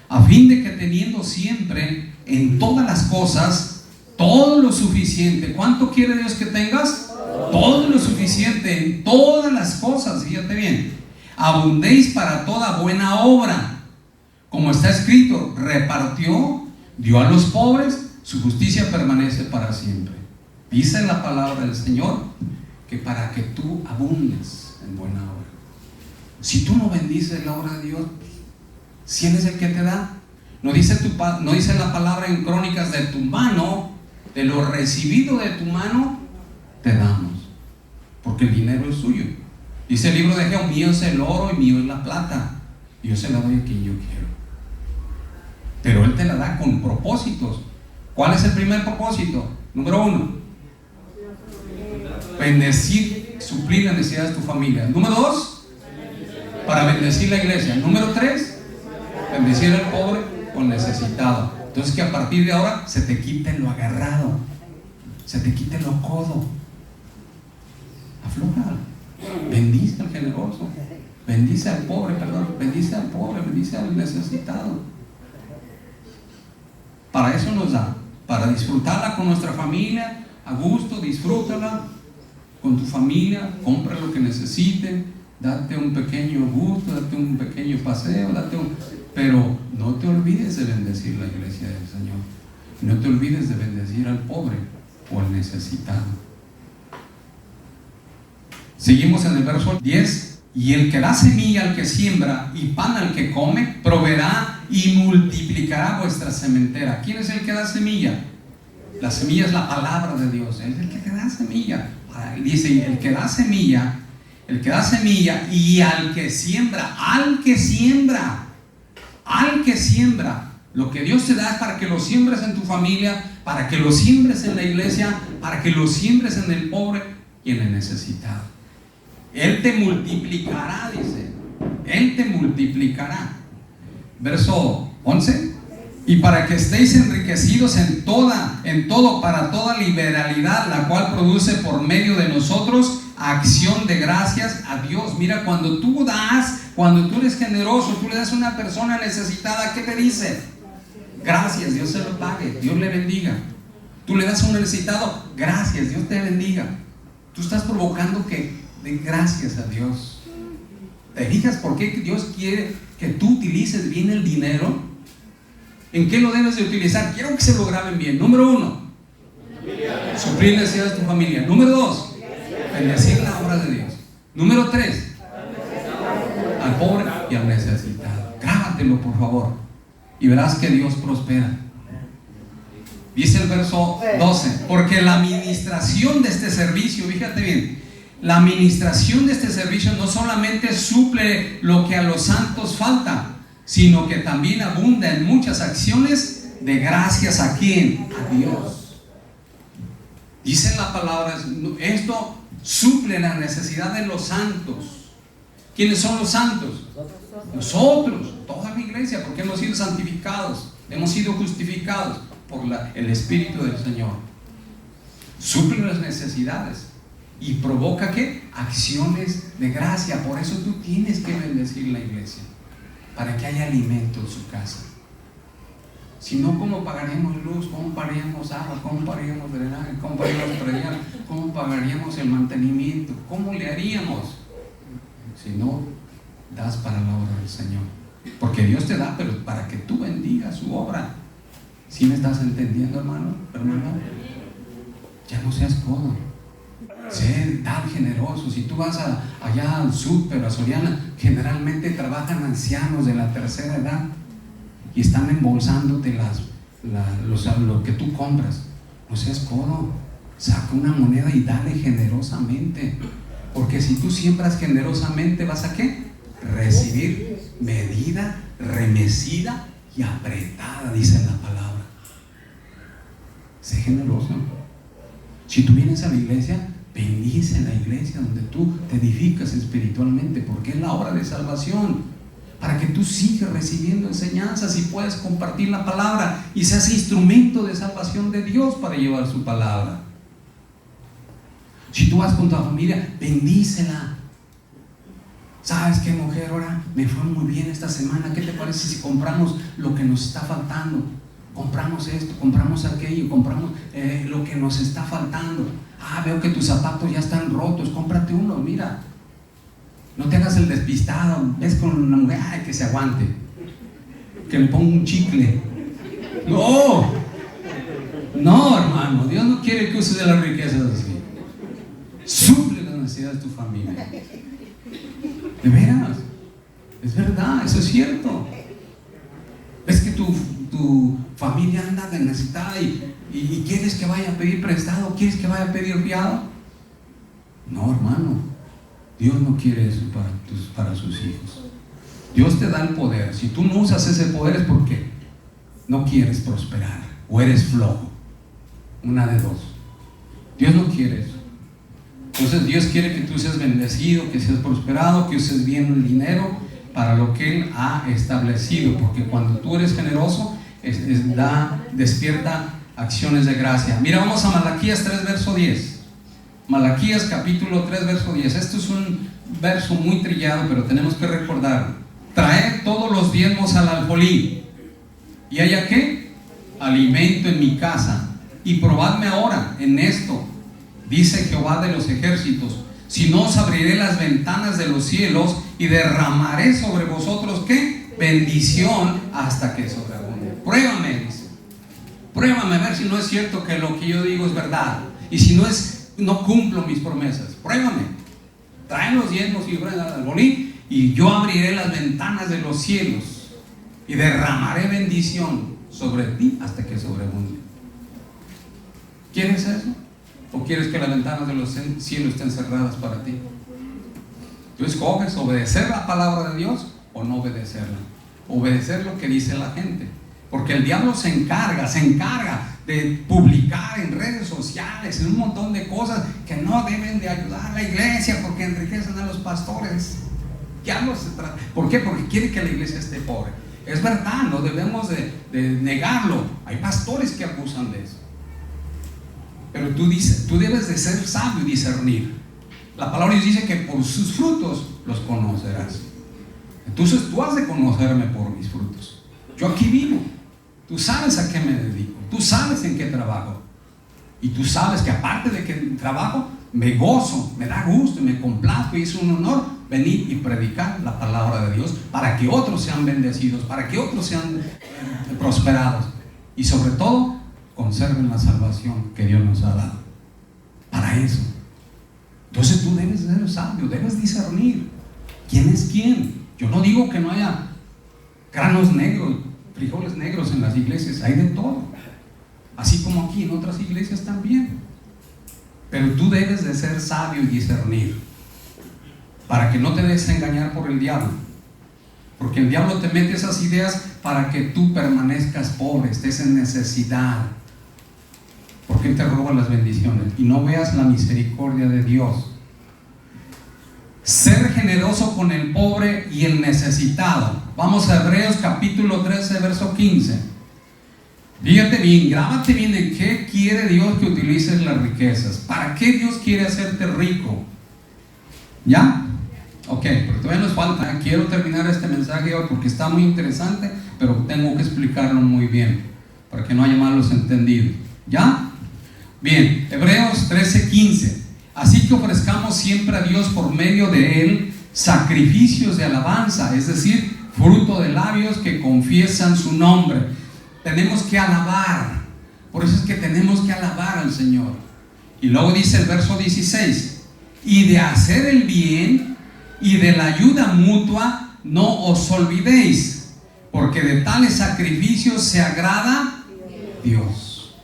a fin de que teniendo siempre en todas las cosas todo lo suficiente. ¿Cuánto quiere Dios que tengas? Todo lo suficiente en todas las cosas. Fíjate bien. Abundéis para toda buena obra, como está escrito, repartió, dio a los pobres, su justicia permanece para siempre. Dice la palabra del Señor que para que tú abundes en buena obra. Si tú no bendices la obra de Dios, si Él es el que te da, no dice la palabra en Crónicas, de tu mano, de lo recibido de tu mano, te damos, porque el dinero es suyo. Dice el libro de Ageo, mío es el oro y mío es la plata, yo se la doy a quien yo quiero. Pero Él te la da con propósitos. ¿Cuál es el primer propósito? Número 1, bendecir, suplir las necesidades de tu familia. Número 2, para bendecir la iglesia. Número 3, bendecir al pobre o al necesitado. Entonces que a partir de ahora se te quite lo agarrado, se te quite lo codo. Afloja, bendice al generoso, bendice al pobre, bendice al pobre, bendice al necesitado. Para eso nos da, para disfrutarla con nuestra familia, a gusto, disfrútala con tu familia, compra lo que necesiten, date un pequeño gusto, date un pequeño paseo, pero no te olvides de bendecir la iglesia del Señor, no te olvides de bendecir al pobre o al necesitado. Seguimos en el verso 10. Y el que da semilla al que siembra y pan al que come, proveerá y multiplicará vuestra sementera. ¿Quién es el que da semilla? La semilla es la palabra de Dios. Es el que da semilla. Dice, el que da semilla y al que siembra, lo que Dios te da es para que lo siembres en tu familia, para que lo siembres en la iglesia, para que lo siembres en el pobre y en el necesitado. Él te multiplicará, dice. Él te multiplicará. Verso 11. Y para que estéis enriquecidos en todo, para toda liberalidad, la cual produce por medio de nosotros acción de gracias a Dios. Mira, cuando tú das, cuando tú eres generoso, tú le das a una persona necesitada, ¿qué te dice? Gracias, Dios se lo pague, Dios le bendiga. Tú le das a un necesitado, gracias, Dios te bendiga. Tú estás provocando que de gracias a Dios. ¿Te fijas por qué Dios quiere que tú utilices bien el dinero? ¿En qué lo debes de utilizar? Quiero que se lo graben bien. Número 1, suplir necesidades de tu familia. Número 2, bendecir la obra de Dios. Número 3, al pobre y al necesitado. Grábatelo, por favor, y verás que Dios prospera. Dice el verso 12, porque la administración de este servicio, fíjate bien, la administración de este servicio no solamente suple lo que a los santos falta, sino que también abunda en muchas acciones de gracias a ¿quién? A Dios. Dice la palabra, esto suple la necesidad de los santos. ¿Quiénes son los santos? Nosotros, toda la iglesia, porque hemos sido santificados, hemos sido justificados por el Espíritu del Señor. Suple las necesidades y provoca ¿qué? Acciones de gracia. Por eso tú tienes que bendecir la iglesia, para que haya alimento en su casa. Si no, ¿cómo pagaríamos luz? ¿Cómo pagaríamos agua? ¿Cómo pagaríamos drenaje? ¿Cómo pagaríamos predial? ¿Cómo pagaríamos el mantenimiento? ¿Cómo le haríamos? Si no das para la obra del Señor. Porque Dios te da, pero para que tú bendigas su obra. ¿Sí me estás entendiendo, hermano? Ya no seas codo. Sé tan generoso. Si tú vas allá al súper, a Soriana, generalmente trabajan ancianos de la tercera edad y están embolsándote lo que tú compras. No seas codo. Saca una moneda y dale generosamente, porque si tú siembras generosamente, ¿vas a qué? Recibir medida, remecida y apretada, dice la palabra. Sé generoso. Si tú vienes a la iglesia, bendice la iglesia donde tú te edificas espiritualmente, porque es la obra de salvación, para que tú sigas recibiendo enseñanzas y puedas compartir la palabra y seas instrumento de salvación de Dios para llevar su palabra. Si tú vas con tu familia, bendícela. ¿Sabes qué, mujer? Ahora me fue muy bien esta semana. ¿Qué te parece si compramos lo que nos está faltando? Compramos esto, compramos aquello, compramos lo que nos está faltando. Veo que tus zapatos ya están rotos, cómprate uno, mira. No te hagas el despistado. Ves con una mujer, que se aguante, que le ponga un chicle. No, hermano, Dios no quiere que uses de las riquezas así. Suple las necesidades de tu familia. De veras, es verdad, eso es cierto. Ves que tu familia anda de necesitada y quieres que vaya a pedir prestado, quieres que vaya a pedir fiado. No, hermano, Dios no quiere eso para sus hijos. Dios te da el poder. Si tú no usas ese poder es porque no quieres prosperar o eres flojo. Una de dos. Dios no quiere eso. Entonces Dios quiere que tú seas bendecido, que seas prosperado, que uses bien el dinero para lo que Él ha establecido, porque cuando tú eres generoso, despierta acciones de gracia. Mira, vamos a Malaquías 3, verso 10. Malaquías capítulo 3, verso 10. Esto es un verso muy trillado, pero tenemos que recordar. Traed todos los diezmos al alfolí, y haya ¿qué? Alimento en mi casa, y probadme ahora en esto, dice Jehová de los ejércitos, si no os abriré las ventanas de los cielos y derramaré sobre vosotros ¿qué? Bendición hasta que sobreabunde. Pruébame, dice. Pruébame a ver si no es cierto que lo que yo digo es verdad, y si no es, no cumplo mis promesas. Pruébame. Traen los diezmos y al alfolí, y yo abriré las ventanas de los cielos y derramaré bendición sobre ti hasta que sobreabunde. ¿Quieres eso? ¿O quieres que las ventanas de los cielos estén cerradas para ti? Tú escoges obedecer la palabra de Dios o no obedecerla. Obedecer lo que dice la gente. Porque el diablo se encarga de publicar en redes sociales, en un montón de cosas que no deben de ayudar a la iglesia porque enriquecen a los pastores. ¿Por qué? Porque quiere que la iglesia esté pobre. Es verdad, no debemos de negarlo. Hay pastores que abusan de eso. Pero tú debes de ser sabio y discernir. La palabra de Dios dice que por sus frutos los conocerás. Entonces tú has de conocerme por mis frutos. Yo aquí vivo. Tú sabes a qué me dedico. Tú sabes en qué trabajo. Y tú sabes que aparte de que trabajo, me gozo, me da gusto y me complazco, y es un honor venir y predicar la palabra de Dios para que otros sean bendecidos, para que otros sean prosperados, y sobre todo conserven la salvación que Dios nos ha dado. Para eso. Entonces tú debes ser sabio, debes discernir quién es quién. Yo no digo que no haya granos negros, frijoles negros en las iglesias, hay de todo, así como aquí en otras iglesias también. Pero tú debes de ser sabio y discernir para que no te dejes engañar por el diablo, porque el diablo te mete esas ideas para que tú permanezcas pobre, estés en necesidad, porque Él te roba las bendiciones y no veas la misericordia de Dios. Ser generoso con el pobre y el necesitado. Vamos a Hebreos capítulo 13, verso 15. Fíjate bien, grábate bien en qué quiere Dios que utilices las riquezas. ¿Para qué Dios quiere hacerte rico? ¿Ya? Ok, pero todavía nos falta. Quiero terminar este mensaje hoy porque está muy interesante, pero tengo que explicarlo muy bien para que no haya malos entendidos. ¿Ya? Bien, Hebreos 13, 15. Así que ofrezcamos siempre a Dios por medio de Él sacrificios de alabanza, es decir, fruto de labios que confiesan su nombre. Tenemos que alabar, por eso es que tenemos que alabar al Señor. Y luego dice el verso 16: y de hacer el bien y de la ayuda mutua no os olvidéis, porque de tales sacrificios se agrada Dios.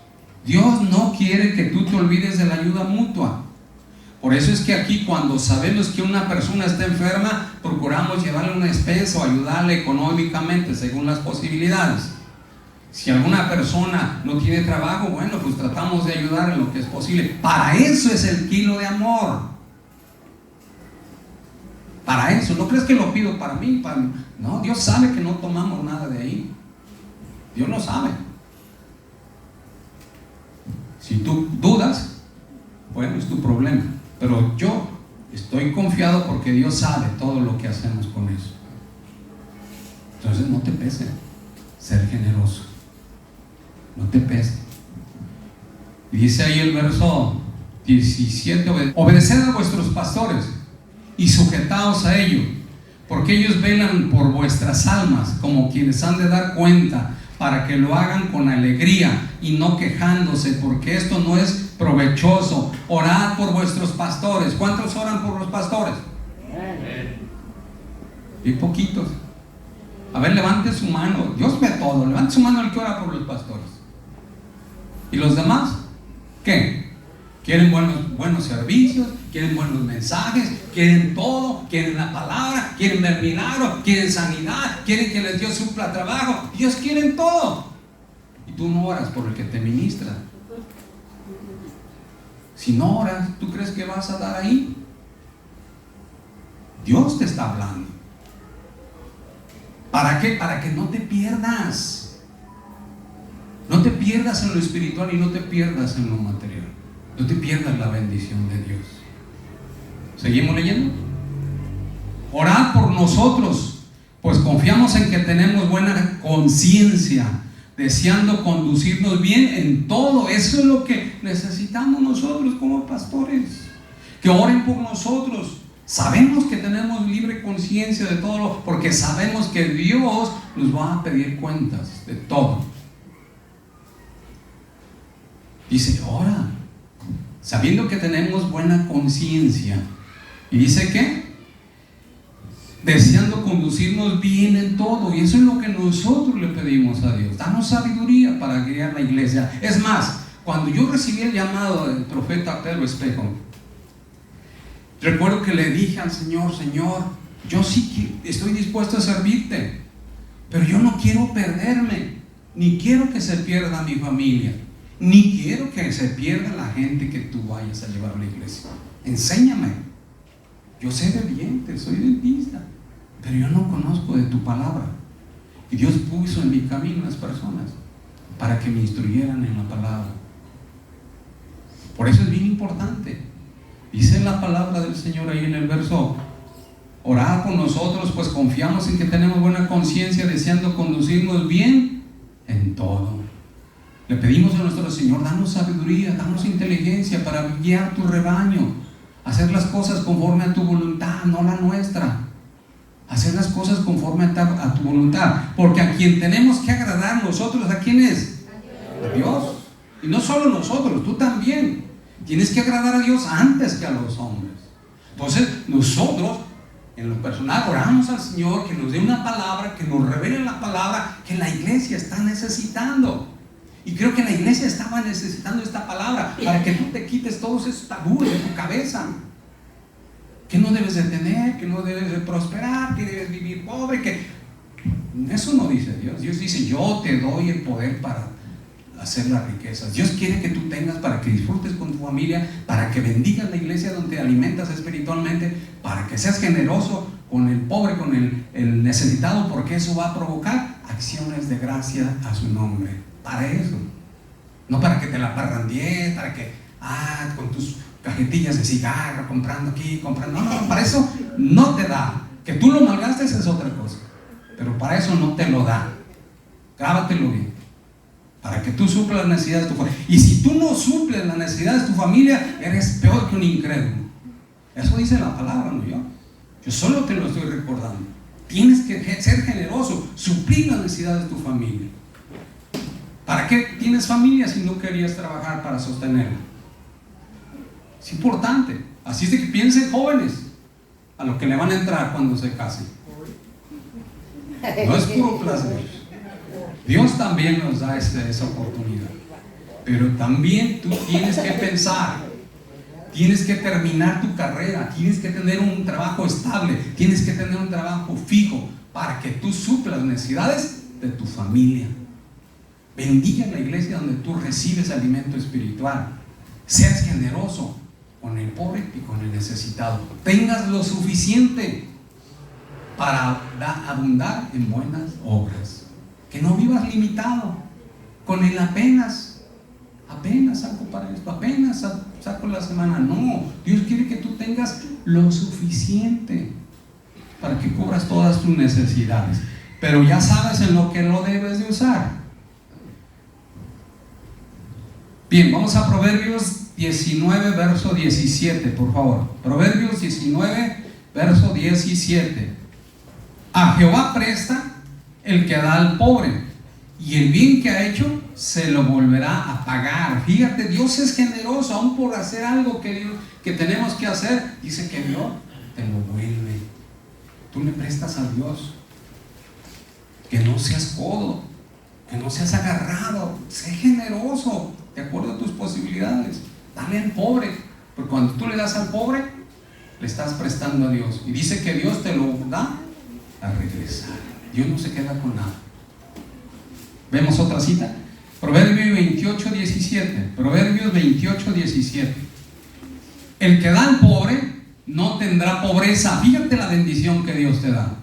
Dios no quiere que tú te olvides de la ayuda mutua. Por eso es que aquí, cuando sabemos que una persona está enferma, procuramos llevarle una despensa o ayudarle económicamente según las posibilidades. Si alguna persona no tiene trabajo, bueno, pues tratamos de ayudar en lo que es posible. Para eso es el kilo de amor. Para eso. No crees que lo pido para mí, no, Dios sabe que no tomamos nada de ahí. Dios lo sabe. Si tú dudas, bueno, es tu problema. Pero yo estoy confiado porque Dios sabe todo lo que hacemos con eso. Entonces no te pese ser generoso. No te pese. Y dice ahí el verso 17: obedeced a vuestros pastores y sujetaos a ellos, porque ellos velan por vuestras almas como quienes han de dar cuenta, para que lo hagan con alegría y no quejándose, porque esto no es provechoso. Orad por vuestros pastores. ¿Cuántos oran por los pastores? Y poquitos. A ver, levante su mano. Dios ve todo. Levante su mano el que ora por los pastores. ¿Y los demás? ¿Qué? Quieren buenos servicios, quieren buenos mensajes, quieren todo, quieren la palabra, quieren ver milagros, quieren sanidad, quieren que Dios supla trabajo. Dios quiere todo. Y tú no oras por el que te ministra. Si no oras, ¿tú crees que vas a dar ahí? Dios te está hablando. ¿Para qué? Para que no te pierdas. No te pierdas en lo espiritual y no te pierdas en lo material. No te pierdas la bendición de Dios. ¿Seguimos leyendo? Orad por nosotros, pues confiamos en que tenemos buena conciencia, deseando conducirnos bien en todo. Eso es lo que necesitamos nosotros como pastores, que oren por nosotros. Sabemos que tenemos libre conciencia de todo, porque sabemos que Dios nos va a pedir cuentas de todo. Dice, ora, sabiendo que tenemos buena conciencia. Y dice que deseando conducirnos bien en todo. Y eso es lo que nosotros le pedimos a Dios. Danos sabiduría para guiar la iglesia. Es más, cuando yo recibí el llamado del profeta Pedro Espejo, recuerdo que le dije al Señor, Señor, yo sí que estoy dispuesto a servirte, pero yo no quiero perderme, ni quiero que se pierda mi familia, ni quiero que se pierda la gente que tú vayas a llevar a la iglesia. Enséñame. Yo sé de dientes, soy dentista, pero yo no conozco de tu palabra. Y Dios puso en mi camino las personas para que me instruyeran en la palabra. Por eso es bien importante. Dice la palabra del Señor ahí en el verso: orad por nosotros, pues confiamos en que tenemos buena conciencia, deseando conducirnos bien en todo. Le pedimos a nuestro Señor, danos sabiduría, danos inteligencia para guiar tu rebaño, hacer las cosas conforme a tu voluntad, no la nuestra. Hacer las cosas conforme a tu voluntad, porque a quien tenemos que agradar nosotros, ¿a quién es? A Dios. Y no solo nosotros, tú también tienes que agradar a Dios antes que a los hombres. Entonces nosotros en lo personal oramos al Señor que nos dé una palabra, que nos revele la palabra que la iglesia está necesitando. Y creo que la iglesia estaba necesitando esta palabra para que tú te quites todos esos tabúes de tu cabeza. Que no debes de tener, que no debes de prosperar, que debes vivir pobre, que eso no dice Dios. Dios dice, yo te doy el poder para hacer las riquezas. Dios quiere que tú tengas para que disfrutes con tu familia, para que bendigas la iglesia donde te alimentas espiritualmente, para que seas generoso con el pobre, con el necesitado, porque eso va a provocar acciones de gracia a su nombre. Para eso, no para que te la parrandies, para que con tus cajetillas de cigarro, comprando aquí, comprando, no, para eso no te da. Que tú lo malgastes es otra cosa, pero para eso no te lo da. Grábatelo bien, para que tú suplas las necesidades de tu familia. Y si tú no suples las necesidades de tu familia, eres peor que un incrédulo. Eso dice la palabra, no yo. Yo solo te lo estoy recordando. Tienes que ser generoso, suplir las necesidades de tu familia. ¿Para qué tienes familia si no querías trabajar para sostenerla? Es importante. Así es de que piensen jóvenes a lo que le van a entrar cuando se casen. No es puro placer. Dios también nos da esa oportunidad. Pero también tú tienes que pensar, tienes que terminar tu carrera, tienes que tener un trabajo estable, tienes que tener un trabajo fijo para que tú suplas las necesidades de tu familia. Bendiga la iglesia donde tú recibes alimento espiritual. Seas generoso con el pobre y con el necesitado. Tengas lo suficiente para abundar en buenas obras. Que no vivas limitado con el apenas saco para esto, apenas saco la semana. No, Dios quiere que tú tengas lo suficiente para que cubras todas tus necesidades. Pero ya sabes en lo que lo debes de usar. Bien, vamos a Proverbios 19, verso 17, por favor. Proverbios 19, verso 17. A Jehová presta el que da al pobre, y el bien que ha hecho se lo volverá a pagar. Fíjate, Dios es generoso, aún por hacer algo que tenemos que hacer. Dice que Dios te lo vuelve. Tú le prestas a Dios. Que no seas codo, que no seas agarrado. Sé generoso de acuerdo a tus posibilidades. Dale al pobre, porque cuando tú le das al pobre, le estás prestando a Dios. Y dice que Dios te lo da a regresar. Dios no se queda con nada. Vemos otra cita. Proverbios 28, 17. Proverbios 28, 17. El que da al pobre no tendrá pobreza. Fíjate la bendición que Dios te da.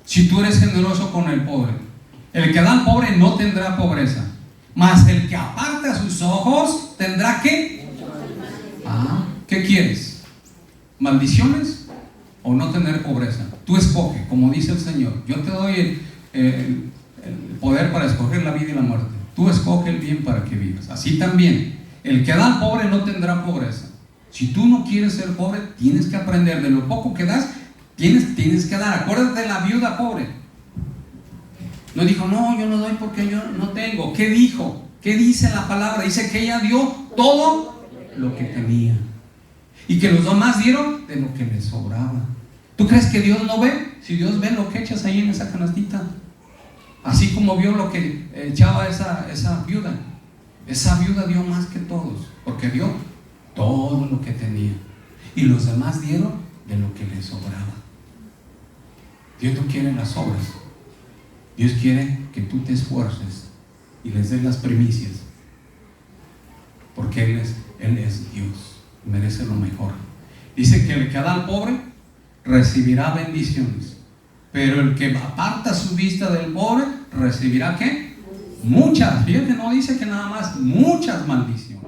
Si tú eres generoso con el pobre, el que da al pobre no tendrá pobreza, mas el que aparta sus ojos tendrá ¿qué? ¿Qué quieres? ¿Maldiciones o no tener pobreza? Tú escoge, como dice el Señor. Yo te doy el poder para escoger la vida y la muerte. Tú escoge el bien para que vivas. Así también, el que da al pobre no tendrá pobreza. Si tú no quieres ser pobre, tienes que aprender de lo poco que das. Tienes que dar. Acuérdate de la viuda pobre. No dijo, no, yo no doy porque yo no tengo. ¿Qué dijo? ¿Qué dice la palabra? Dice que ella dio todo lo que tenía y que los demás dieron de lo que les sobraba. ¿Tú crees que Dios no ve? Si Dios ve lo que echas ahí en esa canastita, así como vio lo que echaba esa viuda. Esa viuda dio más que todos, porque dio todo lo que tenía y los demás dieron de lo que les sobraba. Dios no quiere las obras. Dios quiere que tú te esfuerces y les des las primicias, porque Él es Dios, merece lo mejor. Dice que el que da al pobre recibirá bendiciones, pero el que aparta su vista del pobre recibirá ¿qué? Muchas. Fíjate, no dice que nada más, muchas maldiciones.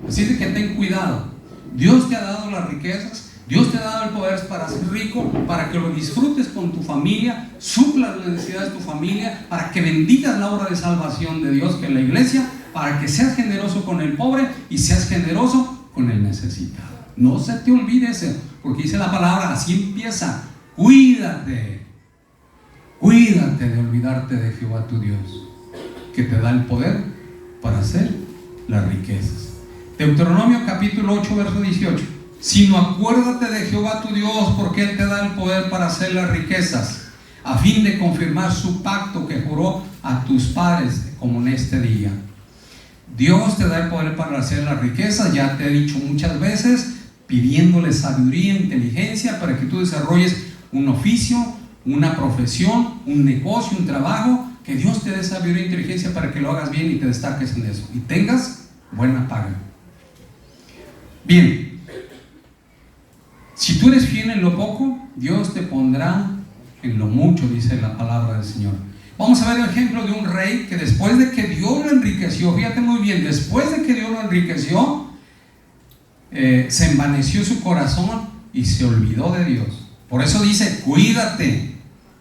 Así de que ten cuidado. Dios te ha dado las riquezas, Dios te ha dado el poder para ser rico, para que lo disfrutes con tu familia, suplas las necesidades de tu familia, para que bendigas la obra de salvación de Dios que es la iglesia, para que seas generoso con el pobre y seas generoso con el necesitado. No se te olvide eso, porque dice la palabra, así empieza: cuídate de olvidarte de Jehová tu Dios, que te da el poder para hacer las riquezas. Deuteronomio capítulo 8 verso 18: sino acuérdate de Jehová tu Dios, porque Él te da el poder para hacer las riquezas, a fin de confirmar su pacto que juró a tus padres, como en este día. Dios te da el poder para hacer las riquezas, ya te he dicho muchas veces, pidiéndole sabiduría e inteligencia para que tú desarrolles un oficio, una profesión, un negocio, un trabajo, que Dios te dé sabiduría e inteligencia para que lo hagas bien y te destaques en eso y tengas buena paga. Bien, si tú eres fiel en lo poco, Dios te pondrá en lo mucho, dice la palabra del Señor. Vamos a ver el ejemplo de un rey que después de que Dios lo enriqueció, fíjate muy bien, después de que Dios lo enriqueció, se envaneció su corazón y se olvidó de Dios. Por eso dice, cuídate,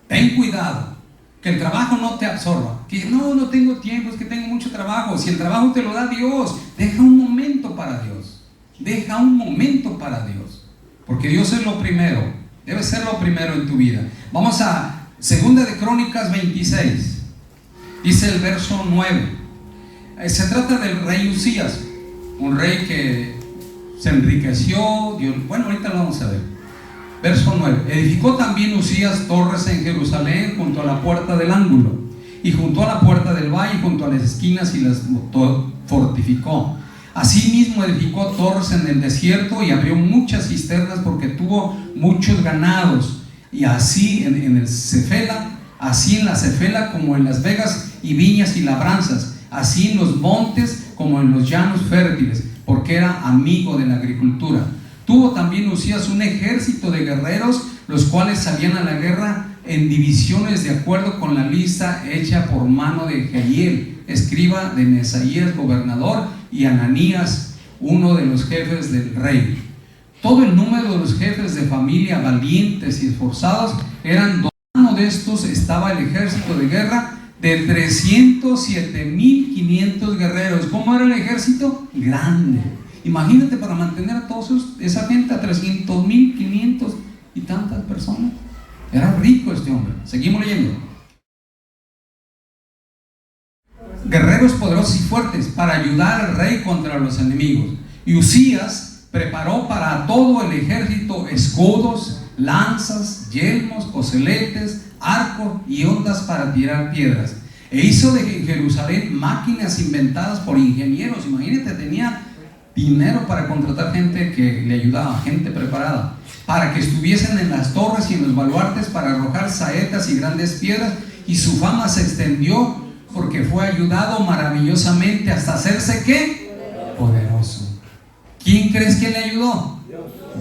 ten cuidado, que el trabajo no te absorba. Que no tengo tiempo, es que tengo mucho trabajo. Si el trabajo te lo da Dios, deja un momento para Dios. Deja un momento para Dios, porque Dios es lo primero, debe ser lo primero en tu vida. Vamos a 2 de Crónicas 26, dice el verso 9. Se trata del rey Usías, un rey que se enriqueció. Dios, bueno, ahorita lo vamos a ver. Verso 9: edificó también Usías torres en Jerusalén junto a la puerta del ángulo y junto a la puerta del valle, junto a las esquinas, y las fortificó. Asimismo edificó torres en el desierto y abrió muchas cisternas, porque tuvo muchos ganados. Y así en la Cefela como en las vegas y viñas y labranzas, así en los montes como en los llanos fértiles, porque era amigo de la agricultura. Tuvo también Usías un ejército de guerreros, los cuales salían a la guerra en divisiones de acuerdo con la lista hecha por mano de Jehiel, escriba, de Mesaías, gobernador, y Ananías, uno de los jefes del rey. Todo el número de los jefes de familia valientes y esforzados eran dos. Uno de estos estaba el ejército de guerra de 307,500 guerreros. ¿Cómo era el ejército? Grande. Imagínate, para mantener a todos esa gente, a 300,500 y tantas personas. Era rico este hombre. Seguimos leyendo. Guerreros poderosos y fuertes para ayudar al rey contra los enemigos. Y Usías preparó para todo el ejército escudos, lanzas, yelmos, coseletes, arcos y ondas para tirar piedras. E hizo de Jerusalén máquinas inventadas por ingenieros. Imagínate, tenía dinero para contratar gente que le ayudaba, gente preparada, para que estuviesen en las torres y en los baluartes para arrojar saetas y grandes piedras. Y su fama se extendió, porque fue ayudado maravillosamente hasta hacerse ¿qué? Poderoso. ¿Quién crees que le ayudó?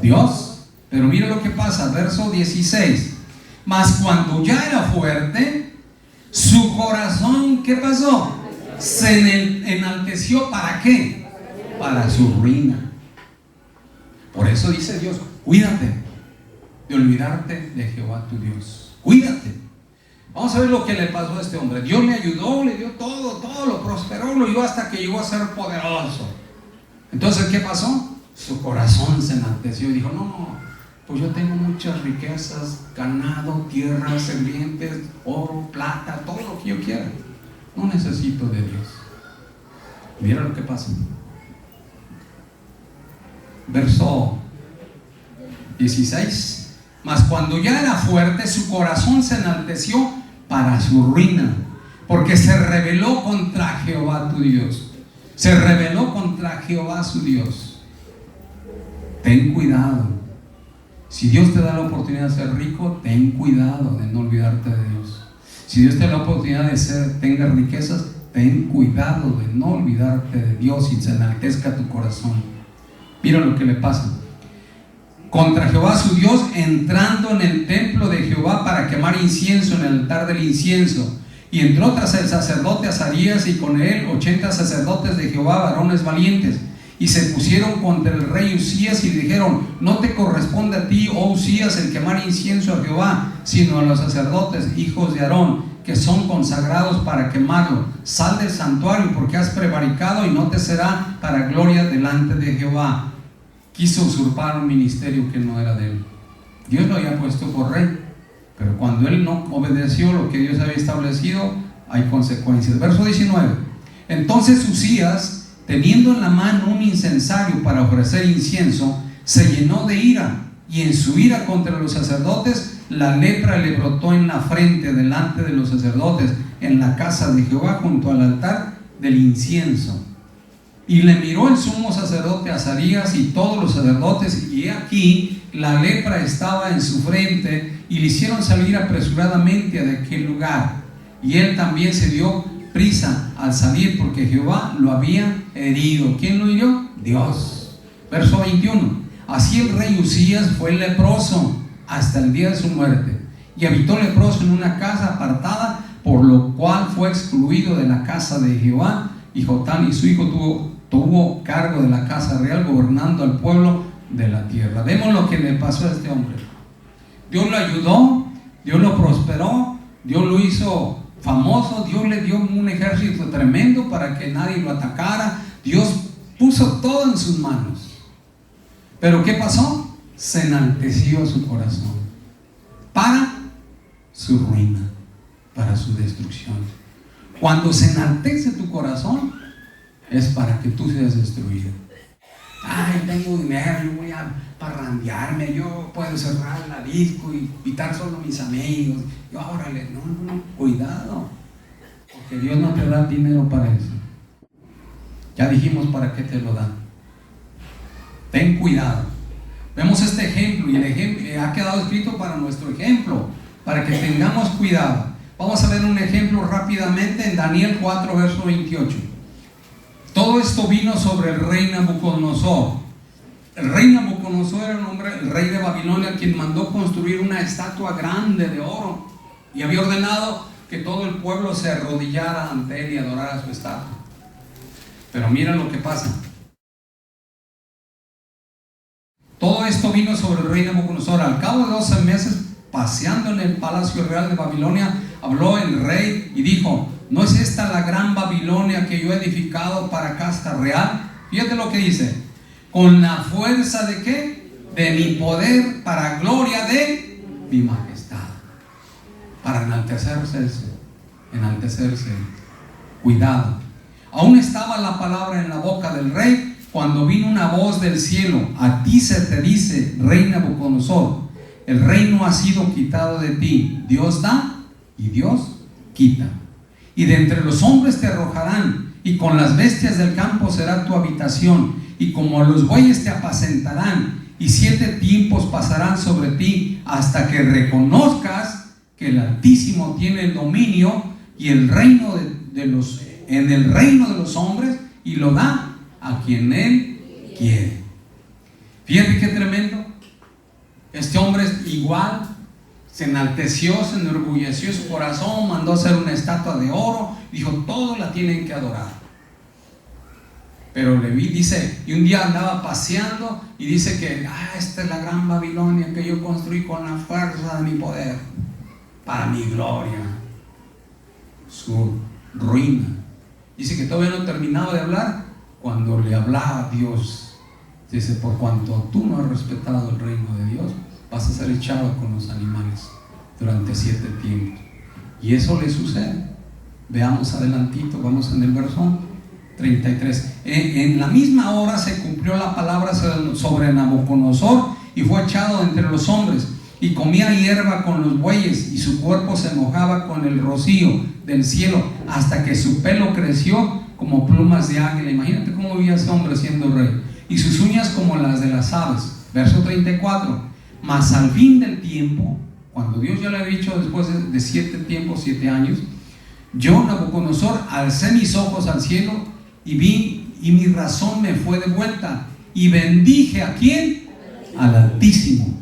Dios. Pero mira lo que pasa, verso 16. Mas cuando ya era fuerte, su corazón, ¿qué pasó? Se enalteció. ¿Para qué? Para su ruina. Por eso dice Dios, cuídate de olvidarte de Jehová tu Dios. Cuídate. Vamos a ver lo que le pasó a este hombre. Dios le ayudó, le dio todo, lo prosperó, lo ayudó hasta que llegó a ser poderoso. Entonces, ¿qué pasó? Su corazón se enalteció y dijo, no, pues yo tengo muchas riquezas, ganado, tierras, sirvientes, oro, plata, todo lo que yo quiera. No necesito de Dios. Mira lo que pasa. Verso 16. Mas cuando ya era fuerte, su corazón se enalteció para su ruina, porque se rebeló contra Jehová tu Dios. Se rebeló contra Jehová su Dios. Ten cuidado. Si Dios te da la oportunidad de ser rico, ten cuidado de no olvidarte de Dios. Si Dios te da la oportunidad de tenga riquezas, ten cuidado de no olvidarte de Dios y se enaltezca tu corazón. Mira lo que le pasa. Contra Jehová su Dios, entrando en el templo de Jehová para quemar incienso en el altar del incienso. Y entró tras el sacerdote Azarías y con él 80 sacerdotes de Jehová, varones valientes. Y se pusieron contra el rey Usías y le dijeron: no te corresponde a ti, oh Usías, el quemar incienso a Jehová, sino a los sacerdotes, hijos de Aarón, que son consagrados para quemarlo. Sal del santuario, porque has prevaricado y no te será para gloria delante de Jehová. Quiso usurpar un ministerio que no era de él. Dios lo había puesto por rey, pero cuando él no obedeció lo que Dios había establecido, hay consecuencias. Verso 19. Entonces Usías, teniendo en la mano un incensario para ofrecer incienso, se llenó de ira, y en su ira contra los sacerdotes, la lepra le brotó en la frente delante de los sacerdotes, en la casa de Jehová, junto al altar del incienso. Y le miró el sumo sacerdote Azarías y todos los sacerdotes, y he aquí la lepra estaba en su frente, y le hicieron salir apresuradamente de aquel lugar. Y él también se dio prisa al salir, porque Jehová lo había herido. ¿Quién lo hirió? Dios. Verso 21. Así el rey Usías fue leproso hasta el día de su muerte, y habitó leproso en una casa apartada, por lo cual fue excluido de la casa de Jehová. Y Jotán y su hijo tuvo cargo de la casa real, gobernando al pueblo de la tierra. Vemos lo que le pasó a este hombre. Dios lo ayudó, Dios lo prosperó, Dios lo hizo famoso, Dios le dio un ejército tremendo para que nadie lo atacara. Dios puso todo en sus manos. Pero ¿qué pasó? Se enalteció su corazón para su ruina, para su destrucción. Cuando se enaltece tu corazón, es para que tú seas destruido. Ay, tengo dinero, yo voy a parrandearme, yo puedo cerrar la disco y invitar solo a mis amigos. Yo, órale, no, cuidado, porque Dios no te da dinero para eso. Ya dijimos para qué te lo dan. Ten cuidado. Vemos este ejemplo, y el ejemplo ha quedado escrito para nuestro ejemplo, para que tengamos cuidado. Vamos a ver un ejemplo rápidamente en Daniel 4, verso 28. Todo esto vino sobre el rey Nabucodonosor. El rey Nabucodonosor era el rey de Babilonia, quien mandó construir una estatua grande de oro, y había ordenado que todo el pueblo se arrodillara ante él y adorara su estatua. Pero mira lo que pasa. Todo esto vino sobre el rey Nabucodonosor. Al cabo de 12 meses, paseando en el palacio real de Babilonia, habló el rey y dijo: ¿no es esta la gran Babilonia que yo he edificado para casa real? Fíjate lo que dice: con la fuerza de ¿qué? De mi poder, para gloria de mi majestad. Para enaltecerse. Cuidado. Aún estaba la palabra en la boca del rey, cuando vino una voz del cielo: a ti se te dice, rey Nabucodonosor, el reino ha sido quitado de ti. Dios da y Dios quita. Y de entre los hombres te arrojarán, y con las bestias del campo será tu habitación, y como los bueyes te apacentarán, y 7 tiempos pasarán sobre ti, hasta que reconozcas que el Altísimo tiene el dominio y el reino en el reino de los hombres, y lo da a quien Él quiere. Fíjate qué tremendo. Este hombre es igual, se enalteció, se enorgulleció su corazón, mandó a hacer una estatua de oro, dijo, todos la tienen que adorar. Pero Leví dice, y un día andaba paseando y dice que, esta es la gran Babilonia que yo construí con la fuerza de mi poder, para mi gloria. Su ruina. Dice que todavía no terminaba de hablar cuando le hablaba a Dios. Dice, por cuanto tú no has respetado el reino de Dios, vas a ser echado con los animales durante 7 tiempos. Y eso le sucede. Veamos adelantito, vamos en el verso 33. En la misma hora se cumplió la palabra sobre Nabucodonosor y fue echado entre los hombres y comía hierba con los bueyes y su cuerpo se mojaba con el rocío del cielo hasta que su pelo creció como plumas de águila. Imagínate cómo vivía ese hombre siendo rey. Y sus uñas como las de las aves. Verso 34. Mas al fin del tiempo, cuando Dios ya le había dicho después de 7 tiempos, 7 años, yo, Nabucodonosor, alcé mis ojos al cielo y vi, y mi razón me fue de vuelta, y bendije ¿a quién? Al Altísimo,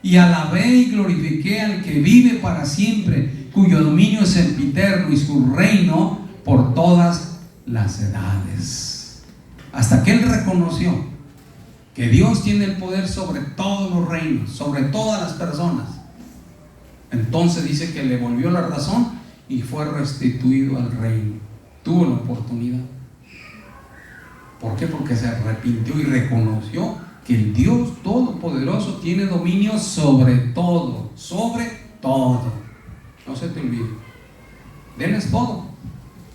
y alabé y glorifiqué al que vive para siempre, cuyo dominio es sempiterno y su reino por todas las edades. Hasta que él reconoció que Dios tiene el poder sobre todos los reinos, sobre todas las personas, entonces dice que le volvió la razón y fue restituido al reino. Tuvo la oportunidad. ¿Por qué? Porque se arrepintió y reconoció que el Dios Todopoderoso tiene dominio sobre todo, sobre todo. No se te olvide. Él es todo.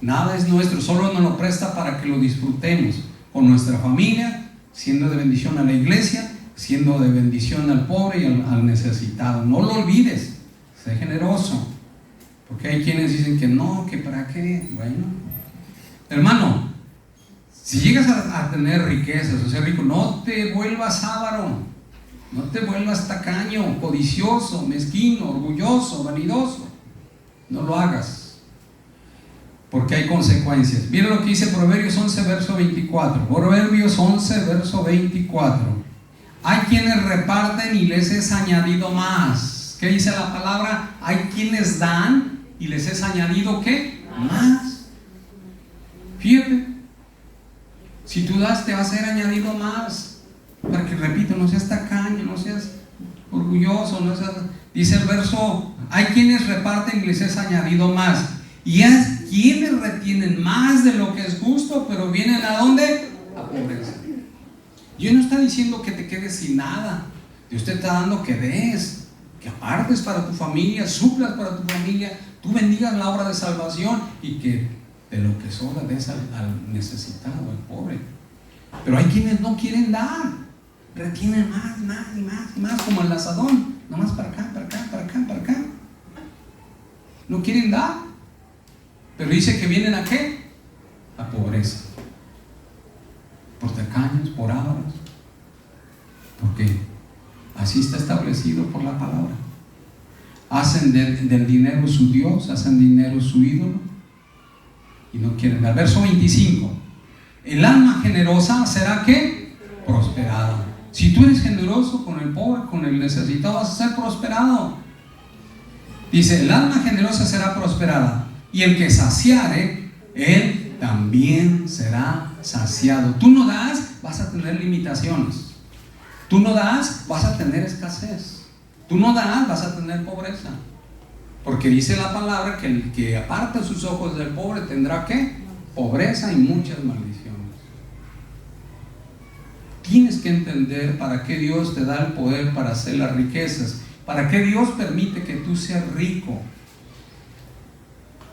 Nada es nuestro, solo nos lo presta para que lo disfrutemos con nuestra familia, siendo de bendición a la iglesia, siendo de bendición al pobre y al necesitado. No lo olvides, sé generoso, porque hay quienes dicen que no, que para qué. Bueno, hermano, si llegas a tener riquezas, o ser rico, no te vuelvas avaro, no te vuelvas tacaño, codicioso, mezquino, orgulloso, vanidoso. No lo hagas, porque hay consecuencias. Mira lo que dice Proverbios 11, verso 24. Proverbios 11, verso 24. Hay quienes reparten y les es añadido más. ¿Qué dice la palabra? Hay quienes dan y les es añadido ¿qué? Más. Fíjate, si tú das te va a ser añadido más. Para que, repito, no seas tacaño, no seas orgulloso, no seas... Dice el verso, hay quienes reparten y les es añadido más. Y hay quienes retienen más de lo que es justo, pero vienen ¿a dónde? A pobreza. Dios no está diciendo que te quedes sin nada. Dios te está dando que des, que apartes para tu familia, suplas para tu familia, tú bendigas la obra de salvación y que de lo que sobra des al necesitado, al pobre. Pero hay quienes no quieren dar, retienen más y más, como el asadón, nomás para acá. No quieren dar, pero dice que vienen ¿a qué? A pobreza, por tacaños, por ávaros, porque así está establecido por la palabra. Hacen del dinero su Dios, hacen dinero su ídolo y no quieren dar. Verso 25. El alma generosa será ¿qué? Prosperada. Si tú eres generoso con el pobre, con el necesitado, vas a ser prosperado. Dice, el alma generosa será prosperada, y el que saciare, él también será saciado. Tú no das, vas a tener limitaciones. Tú no das, vas a tener escasez. Tú no das, vas a tener pobreza. Porque dice la palabra que el que aparta sus ojos del pobre tendrá ¿qué? Pobreza y muchas maldiciones. Tienes que entender para qué Dios te da el poder para hacer las riquezas, para qué Dios permite que tú seas rico.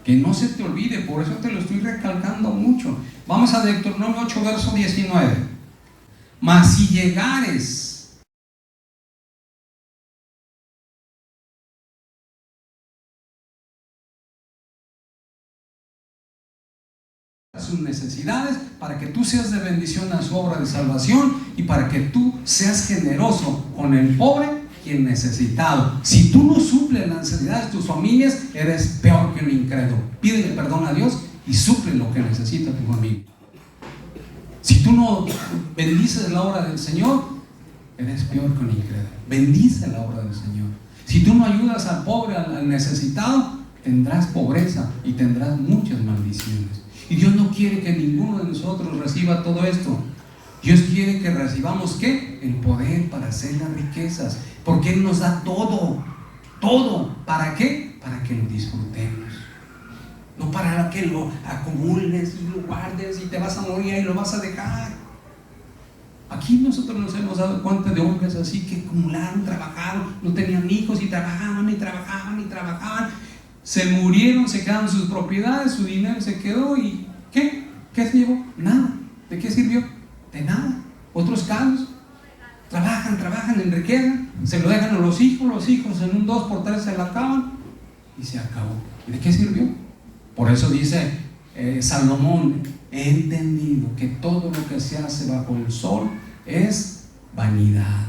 Que no se te olvide, por eso te lo estoy recalcando mucho. Vamos a Deuteronomio 8, verso 19. Mas si llegares sus necesidades, para que tú seas de bendición a su obra de salvación y para que tú seas generoso con el pobre y el necesitado. Si tú no suples las necesidades de tus familias, eres peor que un incrédulo. Pídele perdón a Dios y suple lo que necesita tu familia. Si tú no bendices la obra del Señor, eres peor que un incrédulo. Bendice la obra del Señor. Si tú no ayudas al pobre, al necesitado, tendrás pobreza y tendrás muchas maldiciones. Y Dios no quiere que ninguno de nosotros reciba todo esto. Dios quiere que recibamos ¿qué? El poder para hacer las riquezas, porque Él nos da todo, todo. ¿Para qué? Para que lo disfrutemos, no para que lo acumules y lo guardes y te vas a morir y lo vas a dejar. Aquí nosotros nos hemos dado cuenta de hombres así que acumularon, trabajaron, no tenían hijos y trabajaban y trabajaban y trabajaban. Se murieron, se quedaron sus propiedades, su dinero se quedó y ¿qué? ¿Qué se llevó? Nada. ¿De qué sirvió? De nada. Otros casos trabajan, enriquecen, se lo dejan a los hijos en un 2x3 se la acaban y se acabó. ¿Y de qué sirvió? Por eso dice Salomón: he entendido que todo lo que se hace bajo el sol es vanidad.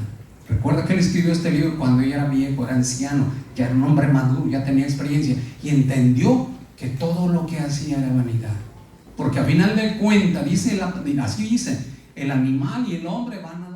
Recuerda que él escribió este libro cuando ya era viejo, era anciano, ya era un hombre maduro, ya tenía experiencia y entendió que todo lo que hacía era vanidad. Porque a final de cuentas, así dice, el animal y el hombre van a